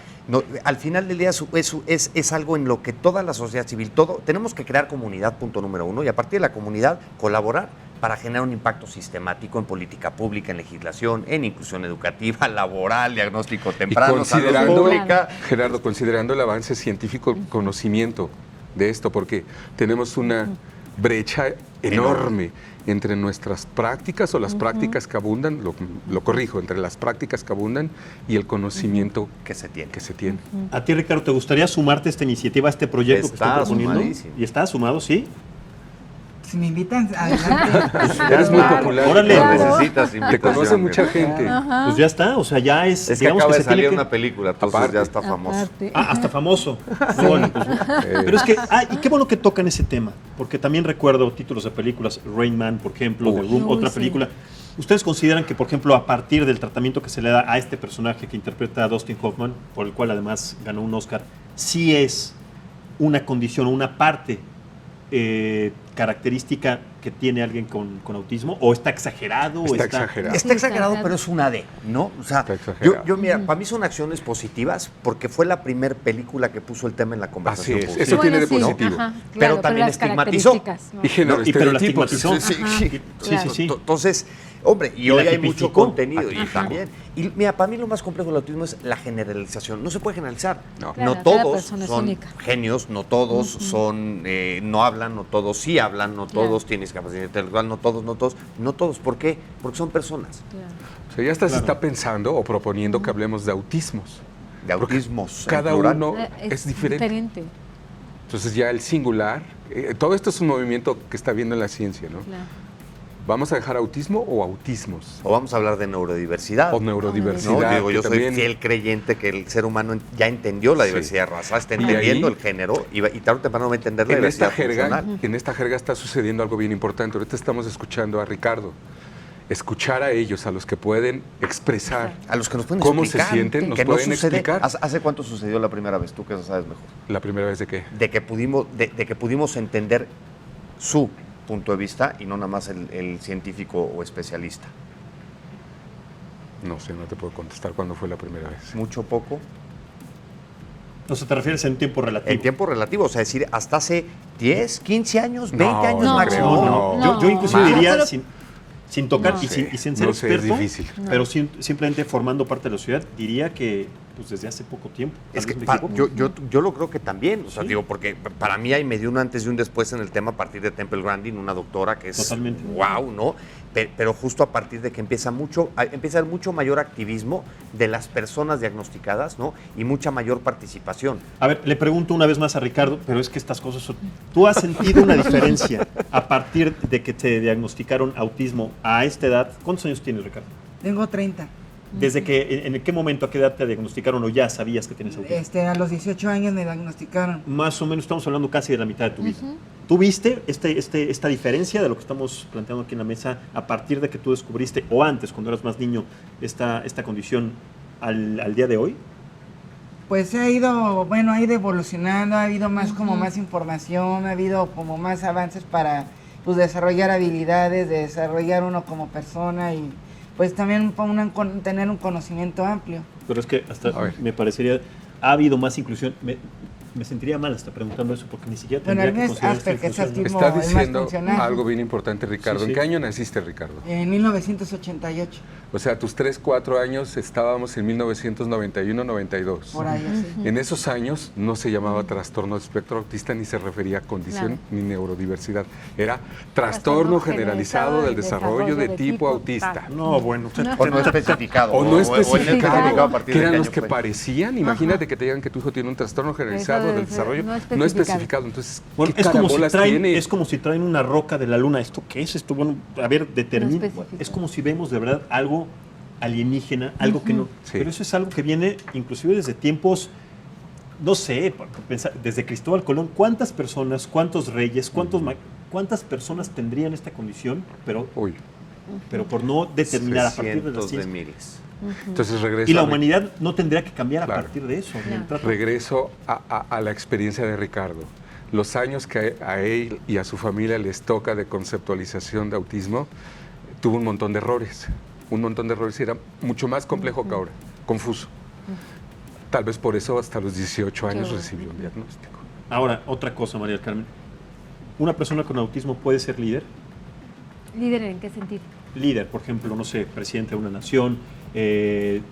Speaker 4: al final del día es algo en lo que toda la sociedad civil, tenemos que crear comunidad, punto número uno, y a partir de la comunidad colaborar para generar un impacto sistemático en política pública, en legislación, en inclusión educativa, laboral, diagnóstico
Speaker 3: Y
Speaker 4: temprano, salud
Speaker 3: considerando,
Speaker 4: pública.
Speaker 3: Gerardo, considerando el avance científico, conocimiento de esto, porque tenemos una brecha enorme entre nuestras prácticas o las prácticas que abundan, lo corrijo, entre las prácticas que abundan y el conocimiento
Speaker 4: Que se tiene.
Speaker 3: que se tiene.
Speaker 1: A ti, Ricardo, ¿te gustaría sumarte a esta iniciativa, a este proyecto que
Speaker 4: Está
Speaker 1: está proponiendo?
Speaker 4: sumadísimo.
Speaker 1: ¿Y está sumado, sí?
Speaker 6: Si me invitan, adelante.
Speaker 3: Eres muy
Speaker 6: Claro.
Speaker 3: popular.
Speaker 1: Órale.
Speaker 3: Ricardo.
Speaker 4: No necesitas
Speaker 3: Te
Speaker 4: invitación,
Speaker 3: conoce mucha
Speaker 4: ¿no?
Speaker 3: gente.
Speaker 1: Pues ya está, o sea, ya es...
Speaker 4: Es que
Speaker 1: digamos
Speaker 4: acaba de
Speaker 1: se tiene
Speaker 4: salir
Speaker 1: que-
Speaker 4: una película, entonces
Speaker 3: Aparte.
Speaker 4: ya está famoso.
Speaker 5: Aparte.
Speaker 1: Ah, hasta famoso. No, bueno, pues, pero es que, y qué bueno que tocan ese tema, porque también recuerdo títulos de películas, Rain Man, por ejemplo, The Room,
Speaker 5: Uy,
Speaker 1: otra
Speaker 5: sí.
Speaker 1: película. ¿Ustedes consideran que, por ejemplo, a partir del tratamiento que se le da a este personaje que interpreta a Dustin Hoffman, por el cual además ganó un Oscar, sí es una condición, una parte característica que tiene alguien con autismo? ¿O está exagerado? o
Speaker 3: Está exagerado.
Speaker 4: Está exagerado, pero es una D, ¿no? O sea,
Speaker 3: Está exagerado.
Speaker 4: mira, para mí son acciones positivas porque fue la primer película que puso el tema en la
Speaker 3: Así
Speaker 4: conversación
Speaker 3: es,
Speaker 4: pública.
Speaker 3: eso tiene de
Speaker 5: sí,
Speaker 3: positivo.
Speaker 5: ajá,
Speaker 4: Pero
Speaker 5: claro,
Speaker 4: también
Speaker 5: las
Speaker 4: estigmatizó.
Speaker 5: características, ¿no?
Speaker 3: Y generó
Speaker 1: No, y pero la
Speaker 3: estereotipos.
Speaker 1: estigmatizó.
Speaker 4: Sí, sí, sí.
Speaker 5: Claro.
Speaker 1: Sí.
Speaker 4: Entonces, hombre, y
Speaker 1: ¿Y
Speaker 4: hoy
Speaker 1: la
Speaker 4: hay mucho
Speaker 1: tipificó?
Speaker 4: contenido y también. Y mira, para mí lo más complejo del autismo es la generalización. No se puede generalizar.
Speaker 3: No.
Speaker 5: Claro,
Speaker 4: No
Speaker 5: cada
Speaker 4: todos
Speaker 5: persona es
Speaker 4: son
Speaker 5: única.
Speaker 4: genios, no todos son, no hablan, no todos sí hablan, no
Speaker 5: Claro.
Speaker 4: todos tienen discapacidad intelectual, no todos. ¿Por qué? Porque son personas.
Speaker 5: Claro.
Speaker 3: O sea, ya hasta se
Speaker 1: Claro.
Speaker 3: está pensando o proponiendo que hablemos de autismos.
Speaker 4: De
Speaker 3: Porque
Speaker 4: autismos. en
Speaker 3: cada
Speaker 4: plural.
Speaker 3: uno es diferente. Entonces ya el singular, todo esto es un movimiento que está viendo en la ciencia, ¿no?
Speaker 5: Claro.
Speaker 3: ¿Vamos a dejar autismo o autismos?
Speaker 4: O vamos a hablar de neurodiversidad.
Speaker 3: O neurodiversidad.
Speaker 4: ¿no? Digo, yo
Speaker 3: que
Speaker 4: soy
Speaker 3: también-
Speaker 4: fiel creyente que el ser humano ya entendió la
Speaker 3: Sí.
Speaker 4: diversidad de raza, está
Speaker 3: Y
Speaker 4: entendiendo
Speaker 3: ahí-
Speaker 4: el género y tarde o temprano va a entender la
Speaker 3: En esta,
Speaker 4: diversidad funcional.
Speaker 3: en esta jerga está sucediendo algo bien importante. Ahorita estamos escuchando a Ricardo. Escuchar a ellos, a los que pueden expresar
Speaker 4: A los que nos pueden
Speaker 3: cómo
Speaker 4: explicar.
Speaker 3: se sienten, nos
Speaker 4: que no
Speaker 3: pueden
Speaker 4: sucede.
Speaker 3: explicar.
Speaker 4: ¿Hace cuánto sucedió la primera vez? Tú que lo sabes mejor.
Speaker 3: La primera vez de qué.
Speaker 4: De que pudimos entender su punto de vista y no nada más el científico o especialista.
Speaker 3: No sé, no te puedo contestar cuándo fue la primera vez.
Speaker 4: Mucho, poco.
Speaker 1: O sea, te refieres en tiempo relativo.
Speaker 4: En tiempo relativo, o sea, decir, hasta hace 10, 15 años, 20
Speaker 3: No,
Speaker 4: años
Speaker 3: no
Speaker 4: máximo.
Speaker 3: creo,
Speaker 1: No,
Speaker 3: no.
Speaker 1: Yo inclusive
Speaker 5: No,
Speaker 1: diría,
Speaker 5: pero-
Speaker 1: sin tocar
Speaker 5: No.
Speaker 1: y sin ser
Speaker 3: No sé, es
Speaker 1: experto,
Speaker 3: difícil.
Speaker 1: pero simplemente formando parte de la sociedad, diría que pues desde hace poco tiempo. Tal
Speaker 4: Es que
Speaker 1: vez me
Speaker 4: pa-
Speaker 1: equivoco.
Speaker 4: yo lo creo que también, o sea,
Speaker 1: Sí.
Speaker 4: digo, porque para mí hay medio un antes y un después en el tema a partir de Temple Grandin, una doctora que es
Speaker 1: Totalmente.
Speaker 4: wow, ¿no? Pero justo a partir de que empieza a haber mucho mayor activismo de las personas diagnosticadas, ¿no? Y mucha mayor participación.
Speaker 1: A ver, le pregunto una vez más a Ricardo, pero es que estas cosas son... ¿Tú has sentido una diferencia a partir de que te diagnosticaron autismo a esta edad? ¿Cuántos años tienes, Ricardo?
Speaker 6: Tengo 30.
Speaker 1: ¿Desde que, en qué momento, a qué edad te diagnosticaron o ya sabías que tienes autismo?
Speaker 6: A los 18 años me diagnosticaron.
Speaker 1: Más o menos estamos hablando casi de la mitad de tu vida. ¿Tú viste esta diferencia de lo que estamos planteando aquí en la mesa a partir de que tú descubriste, o antes, cuando eras más niño, esta condición al día de hoy?
Speaker 6: Pues ha ido evolucionando, ha habido más como más información, ha habido como más avances para pues desarrollar habilidades, desarrollar uno como persona y pues también tener un conocimiento amplio.
Speaker 1: Pero es que hasta
Speaker 3: A ver.
Speaker 1: me parecería, ha habido más inclusión. Me sentiría mal hasta preguntando eso porque ni siquiera
Speaker 6: Bueno,
Speaker 1: tendría
Speaker 6: el
Speaker 1: que
Speaker 6: mío es
Speaker 1: considerar
Speaker 6: Asperger,
Speaker 1: esta
Speaker 6: que es
Speaker 1: inclusión, ¿no?
Speaker 6: autismo.
Speaker 3: Está
Speaker 6: es más
Speaker 3: diciendo
Speaker 6: funcional.
Speaker 3: algo bien importante, Ricardo.
Speaker 1: Sí, sí.
Speaker 3: ¿En qué año naciste, Ricardo?
Speaker 6: En 1988,
Speaker 3: O sea, tus 3, 4 años estábamos en 1991, 92.
Speaker 6: por ahí así.
Speaker 3: En esos años no se llamaba trastorno de espectro autista ni se refería a condición
Speaker 5: Claro.
Speaker 3: ni neurodiversidad. Era trastorno generalizado del desarrollo de tipo autista.
Speaker 1: No, bueno.
Speaker 4: O no especificado.
Speaker 3: O no especificado,
Speaker 4: a partir
Speaker 3: que
Speaker 4: de
Speaker 3: eran
Speaker 4: qué
Speaker 3: los
Speaker 4: año
Speaker 3: que
Speaker 4: fue.
Speaker 3: parecían. Imagínate que te digan que tu hijo tiene un trastorno generalizado del
Speaker 5: debe ser
Speaker 3: desarrollo
Speaker 5: no
Speaker 3: no
Speaker 5: especificado.
Speaker 3: especificado. Entonces,
Speaker 1: Bueno,
Speaker 3: ¿qué carambolas tiene?
Speaker 1: es como si traen una roca de la luna. ¿Esto qué es? Esto, bueno, a ver, determina.
Speaker 5: No especifica.
Speaker 1: Es como si vemos de verdad algo alienígena, algo que no.
Speaker 3: Sí.
Speaker 1: Pero eso es algo que viene inclusive desde tiempos, no sé, desde Cristóbal Colón. ¿Cuántas personas, cuántos reyes, cuántas personas tendrían esta condición? Pero
Speaker 3: Uy,
Speaker 1: por no determinar a partir de las
Speaker 4: Cientos de
Speaker 1: ciencias.
Speaker 4: miles.
Speaker 3: entonces regreso.
Speaker 1: Y la
Speaker 3: a-
Speaker 1: humanidad no tendría que cambiar
Speaker 3: Claro.
Speaker 1: a partir de eso.
Speaker 5: Claro.
Speaker 1: El trato-
Speaker 3: Regreso a la experiencia de Ricardo. Los años que a él y a su familia les toca de conceptualización de autismo, tuvo un montón de errores. Un montón de errores y era mucho más complejo que ahora, confuso. Tal vez por eso hasta los 18 años
Speaker 5: bueno.
Speaker 3: recibió un diagnóstico.
Speaker 1: Ahora, otra cosa, María del Carmen. ¿Una persona con autismo puede ser líder?
Speaker 5: ¿Líder en qué sentido?
Speaker 1: Líder, por ejemplo, no sé, presidente de una nación,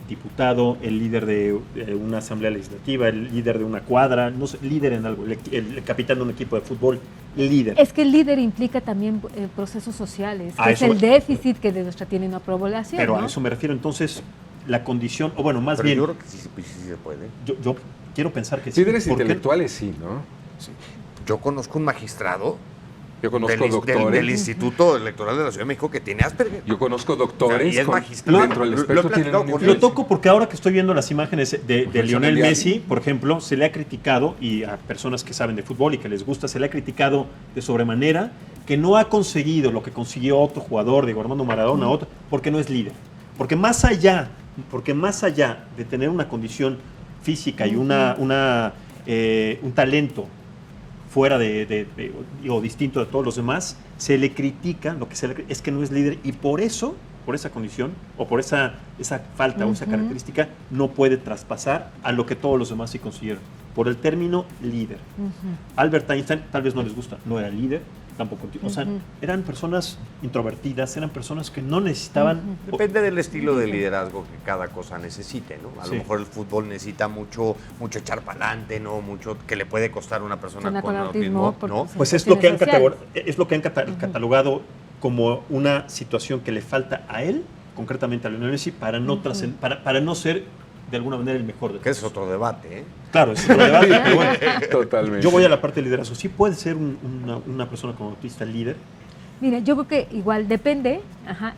Speaker 1: diputado, el líder de una asamblea legislativa, el líder de una cuadra, no sé, líder en algo, el capitán de un equipo de fútbol, líder.
Speaker 5: Es que el líder implica también procesos sociales,
Speaker 1: A
Speaker 5: que es
Speaker 1: eso
Speaker 5: el déficit que de nuestra tiene una población.
Speaker 1: Pero
Speaker 5: ¿no?
Speaker 1: a eso me refiero, entonces, la condición, o bueno, más
Speaker 4: Pero
Speaker 1: bien,
Speaker 4: yo creo que sí se puede.
Speaker 1: yo quiero pensar que sí.
Speaker 3: Líderes
Speaker 1: ¿Por qué?
Speaker 3: intelectuales sí, ¿no?
Speaker 4: Yo conozco un magistrado
Speaker 3: Yo conozco
Speaker 4: del
Speaker 3: doctores.
Speaker 4: Instituto Electoral de la Ciudad de México que tiene Asperger.
Speaker 3: Yo conozco
Speaker 4: O sea,
Speaker 3: doctores
Speaker 4: y es
Speaker 3: con-
Speaker 4: magistrado.
Speaker 3: dentro del
Speaker 4: Lo he
Speaker 3: espectro tienen
Speaker 4: platicado
Speaker 3: una
Speaker 4: con
Speaker 1: Lo
Speaker 3: influencia.
Speaker 1: toco porque ahora que estoy viendo las imágenes de
Speaker 3: Profesor
Speaker 1: Lionel
Speaker 3: Eliani.
Speaker 1: Messi, por ejemplo, se le ha criticado, y a personas que saben de fútbol y que les gusta, se le ha criticado de sobremanera que no ha conseguido lo que consiguió otro jugador, Diego Armando Maradona, otro, porque no es líder. Porque más allá de tener una condición física y un talento fuera o distinto de todos los demás, se le critica, lo que es que no es líder, y por eso, por esa condición, o por esa falta o esa característica, no puede traspasar a lo que todos los demás sí consiguieron. Por el término líder. Albert Einstein, tal vez no les gusta, no era líder, tampoco. O sea, eran personas introvertidas, eran personas que no necesitaban...
Speaker 4: Depende del estilo de liderazgo que cada cosa necesite, ¿no? A
Speaker 1: Sí.
Speaker 4: lo mejor el fútbol necesita mucho echar para adelante, ¿no? Mucho que le puede costar a una persona
Speaker 5: Persona
Speaker 4: con
Speaker 5: con autismo,
Speaker 4: autismo,
Speaker 5: por
Speaker 4: ¿no?
Speaker 1: Pues es lo que han,
Speaker 5: Sociales.
Speaker 1: catalogado como una situación que le falta a él, concretamente a Lionel Messi, para no ser de alguna manera el mejor de
Speaker 4: Que es
Speaker 1: todos.
Speaker 4: otro debate, ¿eh?
Speaker 1: Claro, es otro debate, pero bueno.
Speaker 3: Totalmente.
Speaker 1: Yo voy a la parte de liderazgo. ¿Sí puede ser una persona con autista líder?
Speaker 5: Mira, yo creo que igual depende,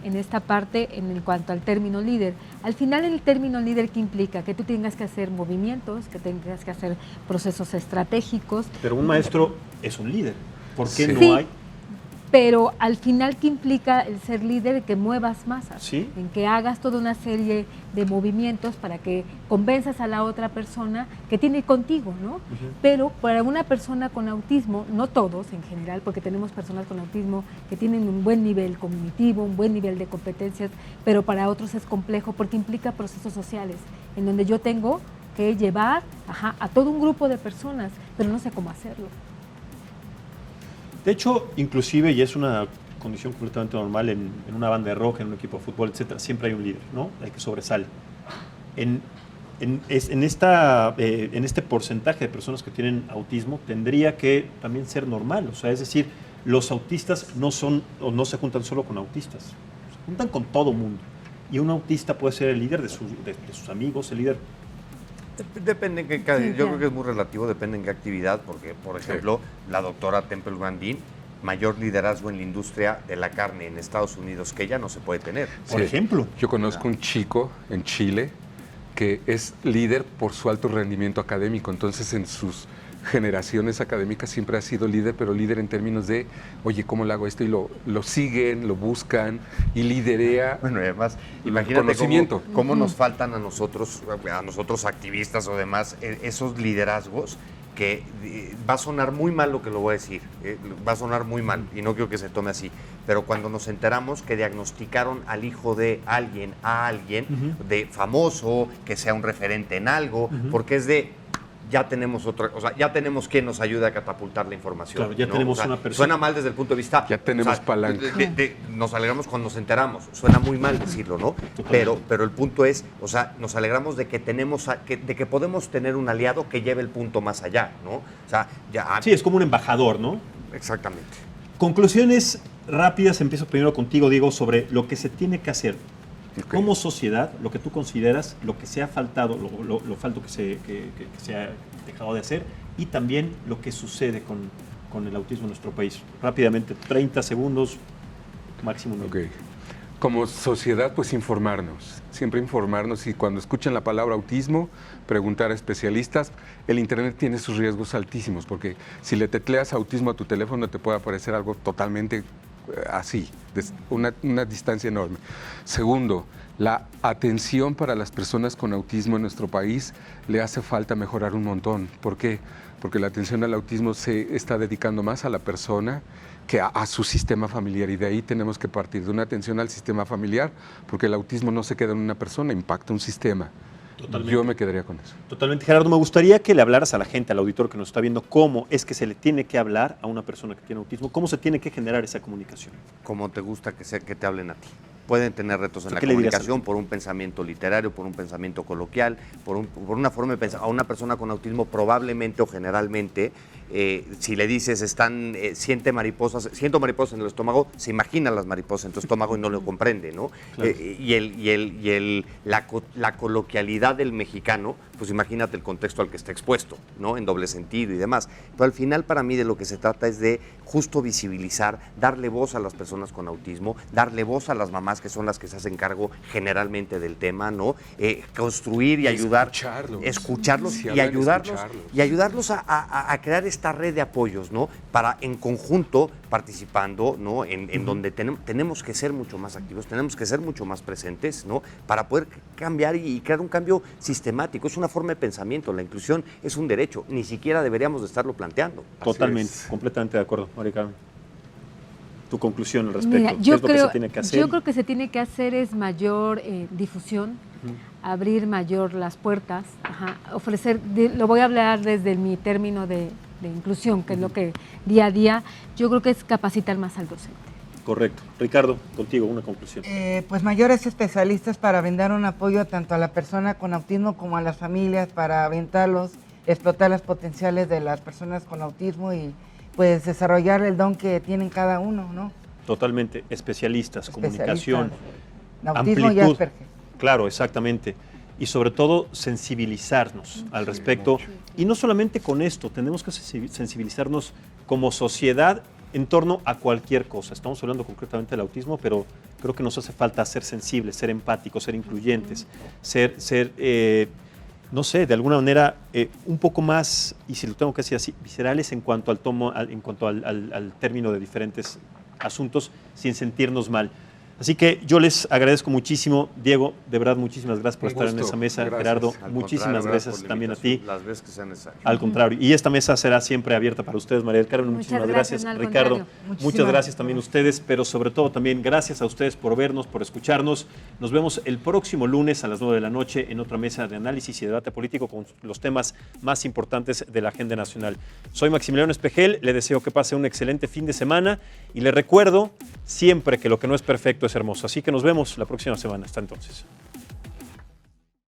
Speaker 5: en esta parte, en cuanto al término líder. Al final, el término líder, ¿qué implica? Que tú tengas que hacer movimientos, que tengas que hacer procesos estratégicos.
Speaker 1: Pero un maestro es un líder. ¿Por qué
Speaker 3: Sí.
Speaker 1: no
Speaker 5: Sí.
Speaker 1: hay?
Speaker 5: Pero al final, ¿qué implica el ser líder? Que muevas masas,
Speaker 1: Sí.
Speaker 5: en que hagas toda una serie de movimientos para que convenzas a la otra persona que tiene contigo, ¿no? Pero para una persona con autismo, no todos en general, porque tenemos personas con autismo que tienen un buen nivel cognitivo, un buen nivel de competencias, pero para otros es complejo porque implica procesos sociales, en donde yo tengo que llevar a todo un grupo de personas, pero no sé cómo hacerlo.
Speaker 1: De hecho, inclusive, y es una condición completamente normal en una banda de rock, en un equipo de fútbol, etcétera, siempre hay un líder, ¿no? El que sobresale. En este porcentaje de personas que tienen autismo tendría que también ser normal, o sea, es decir, los autistas no son o no se juntan solo con autistas, se juntan con todo mundo. Y un autista puede ser el líder de sus amigos, el líder.
Speaker 4: Depende en qué,
Speaker 5: Sí,
Speaker 4: yo
Speaker 5: claro.
Speaker 4: creo que es muy relativo, depende en qué actividad, porque, por ejemplo, la doctora Temple Grandin, mayor liderazgo en la industria de la carne en Estados Unidos que ella no se puede tener.
Speaker 1: Por
Speaker 3: Sí.
Speaker 1: ejemplo.
Speaker 3: Yo conozco un chico en Chile que es líder por su alto rendimiento académico, entonces en sus generaciones académicas siempre ha sido líder, pero líder en términos de, oye, ¿cómo le hago esto? Y lo siguen, lo buscan y liderea.
Speaker 4: Bueno, y además,
Speaker 3: El
Speaker 4: imagínate
Speaker 3: conocimiento.
Speaker 4: cómo nos faltan a nosotros activistas o demás, esos liderazgos que va a sonar muy mal lo que lo voy a decir, va a sonar muy mal y no quiero que se tome así, pero cuando nos enteramos que diagnosticaron al hijo de alguien, de famoso, que sea un referente en algo, porque es de... Ya tenemos otra, o sea, ya tenemos quien nos ayude a catapultar la información.
Speaker 1: Claro, ya
Speaker 4: ¿no?
Speaker 1: tenemos
Speaker 4: O sea,
Speaker 1: una persona.
Speaker 4: Suena mal desde el punto de vista.
Speaker 3: Ya tenemos palanca.
Speaker 4: Nos alegramos cuando nos enteramos. Suena muy mal decirlo, ¿no? Pero el punto es, o sea, nos alegramos de que tenemos, de que podemos tener un aliado que lleve el punto más allá, ¿no? O sea, ya.
Speaker 1: Sí, es como un embajador, ¿no?
Speaker 4: Exactamente.
Speaker 1: Conclusiones rápidas, empiezo primero contigo, Diego, sobre lo que se tiene que hacer
Speaker 3: Ok.
Speaker 1: como sociedad, lo que tú consideras, lo que se ha faltado, lo falto que se ha dejado de hacer y también lo que sucede con el autismo en nuestro país. Rápidamente, 30 segundos, máximo.
Speaker 3: Ok. Como sociedad, pues informarnos, siempre informarnos y cuando escuchen la palabra autismo, preguntar a especialistas. El Internet tiene sus riesgos altísimos porque si le tecleas autismo a tu teléfono te puede aparecer algo totalmente así, una distancia enorme. Segundo, la atención para las personas con autismo en nuestro país le hace falta mejorar un montón. ¿Por qué? Porque la atención al autismo se está dedicando más a la persona que a su sistema familiar y de ahí tenemos que partir de una atención al sistema familiar porque el autismo no se queda en una persona, impacta un sistema.
Speaker 1: Totalmente.
Speaker 3: Yo me quedaría con eso.
Speaker 1: Totalmente, Gerardo. Me gustaría que le hablaras a la gente, al auditor que nos está viendo, cómo es que se le tiene que hablar a una persona que tiene autismo, cómo se tiene que generar esa comunicación.
Speaker 4: Como te gusta que te hablen a ti. Pueden tener retos en la
Speaker 1: ¿Qué le dirías
Speaker 4: comunicación por un pensamiento literario, por un pensamiento coloquial, por una forma de pensar. A una persona con autismo probablemente o generalmente, si le dices siento mariposas en el estómago, se imagina las mariposas en tu estómago y no lo comprende, ¿no?
Speaker 1: Claro.
Speaker 4: La coloquialidad del mexicano, pues imagínate el contexto al que está expuesto, ¿no? En doble sentido y demás. Pero al final para mí de lo que se trata es de justo visibilizar, darle voz a las personas con autismo, darle voz a las mamás que son las que se hacen cargo generalmente del tema, ¿no? Construir y ayudar, escucharlos
Speaker 3: Sí,
Speaker 4: y
Speaker 3: hablan,
Speaker 4: ayudarlos,
Speaker 3: escucharlos.
Speaker 4: a crear esta red de apoyos, ¿no? Para en conjunto participando, ¿no? En donde tenemos que ser mucho más activos, tenemos que ser mucho más presentes, ¿no? Para poder cambiar y crear un cambio sistemático. Es una forma de pensamiento, la inclusión es un derecho, ni siquiera deberíamos de estarlo planteando.
Speaker 1: Totalmente,
Speaker 3: es.
Speaker 1: completamente de acuerdo, María Carmen. Tu conclusión al respecto.
Speaker 5: Mira,
Speaker 1: ¿Qué es lo que se tiene que hacer?
Speaker 5: yo creo que se tiene que hacer es mayor difusión, abrir mayor las puertas, ofrecer, lo voy a hablar desde mi término de inclusión, que es lo que día a día, yo creo que es capacitar más al docente.
Speaker 1: Correcto. Ricardo, contigo, una conclusión.
Speaker 6: Pues mayores especialistas para brindar un apoyo tanto a la persona con autismo como a las familias para orientarlos, explotar las potenciales de las personas con autismo y pues desarrollar el don que tienen cada uno, ¿no?
Speaker 1: Totalmente. Especialistas, comunicación,
Speaker 6: Autismo y
Speaker 1: amplitud.
Speaker 6: Asperger.
Speaker 1: Claro, exactamente. y sobre todo sensibilizarnos al respecto. Y no solamente con esto, tenemos que sensibilizarnos como sociedad en torno a cualquier cosa. Estamos hablando concretamente del autismo, pero creo que nos hace falta ser sensibles, ser empáticos, ser incluyentes, no sé, de alguna manera un poco más, y si lo tengo que decir así, viscerales en cuanto al término de diferentes asuntos, sin sentirnos mal. Así que yo les agradezco muchísimo, Diego, de verdad muchísimas gracias por estar en esa mesa.
Speaker 3: Gracias.
Speaker 1: Gerardo,
Speaker 4: Al
Speaker 1: muchísimas
Speaker 4: contrario,
Speaker 1: gracias
Speaker 4: por la
Speaker 1: también a ti.
Speaker 4: invitación, las veces que sea necesario.
Speaker 1: Al contrario, y esta mesa será siempre abierta para ustedes, María del Carmen.
Speaker 5: Muchas
Speaker 1: Muchísimas
Speaker 5: gracias,
Speaker 1: gracias,
Speaker 5: al
Speaker 1: Ricardo.
Speaker 5: contrario.
Speaker 1: Muchas gracias también a ustedes, pero sobre todo también gracias a ustedes por vernos, por escucharnos. Nos vemos el próximo lunes a las 9 de la noche en otra mesa de análisis y debate político con los temas más importantes de la agenda nacional. Soy Maximiliano Espejel, le deseo que pase un excelente fin de semana y le recuerdo siempre que lo que no es perfecto es hermoso. Así que nos vemos la próxima semana. Hasta entonces.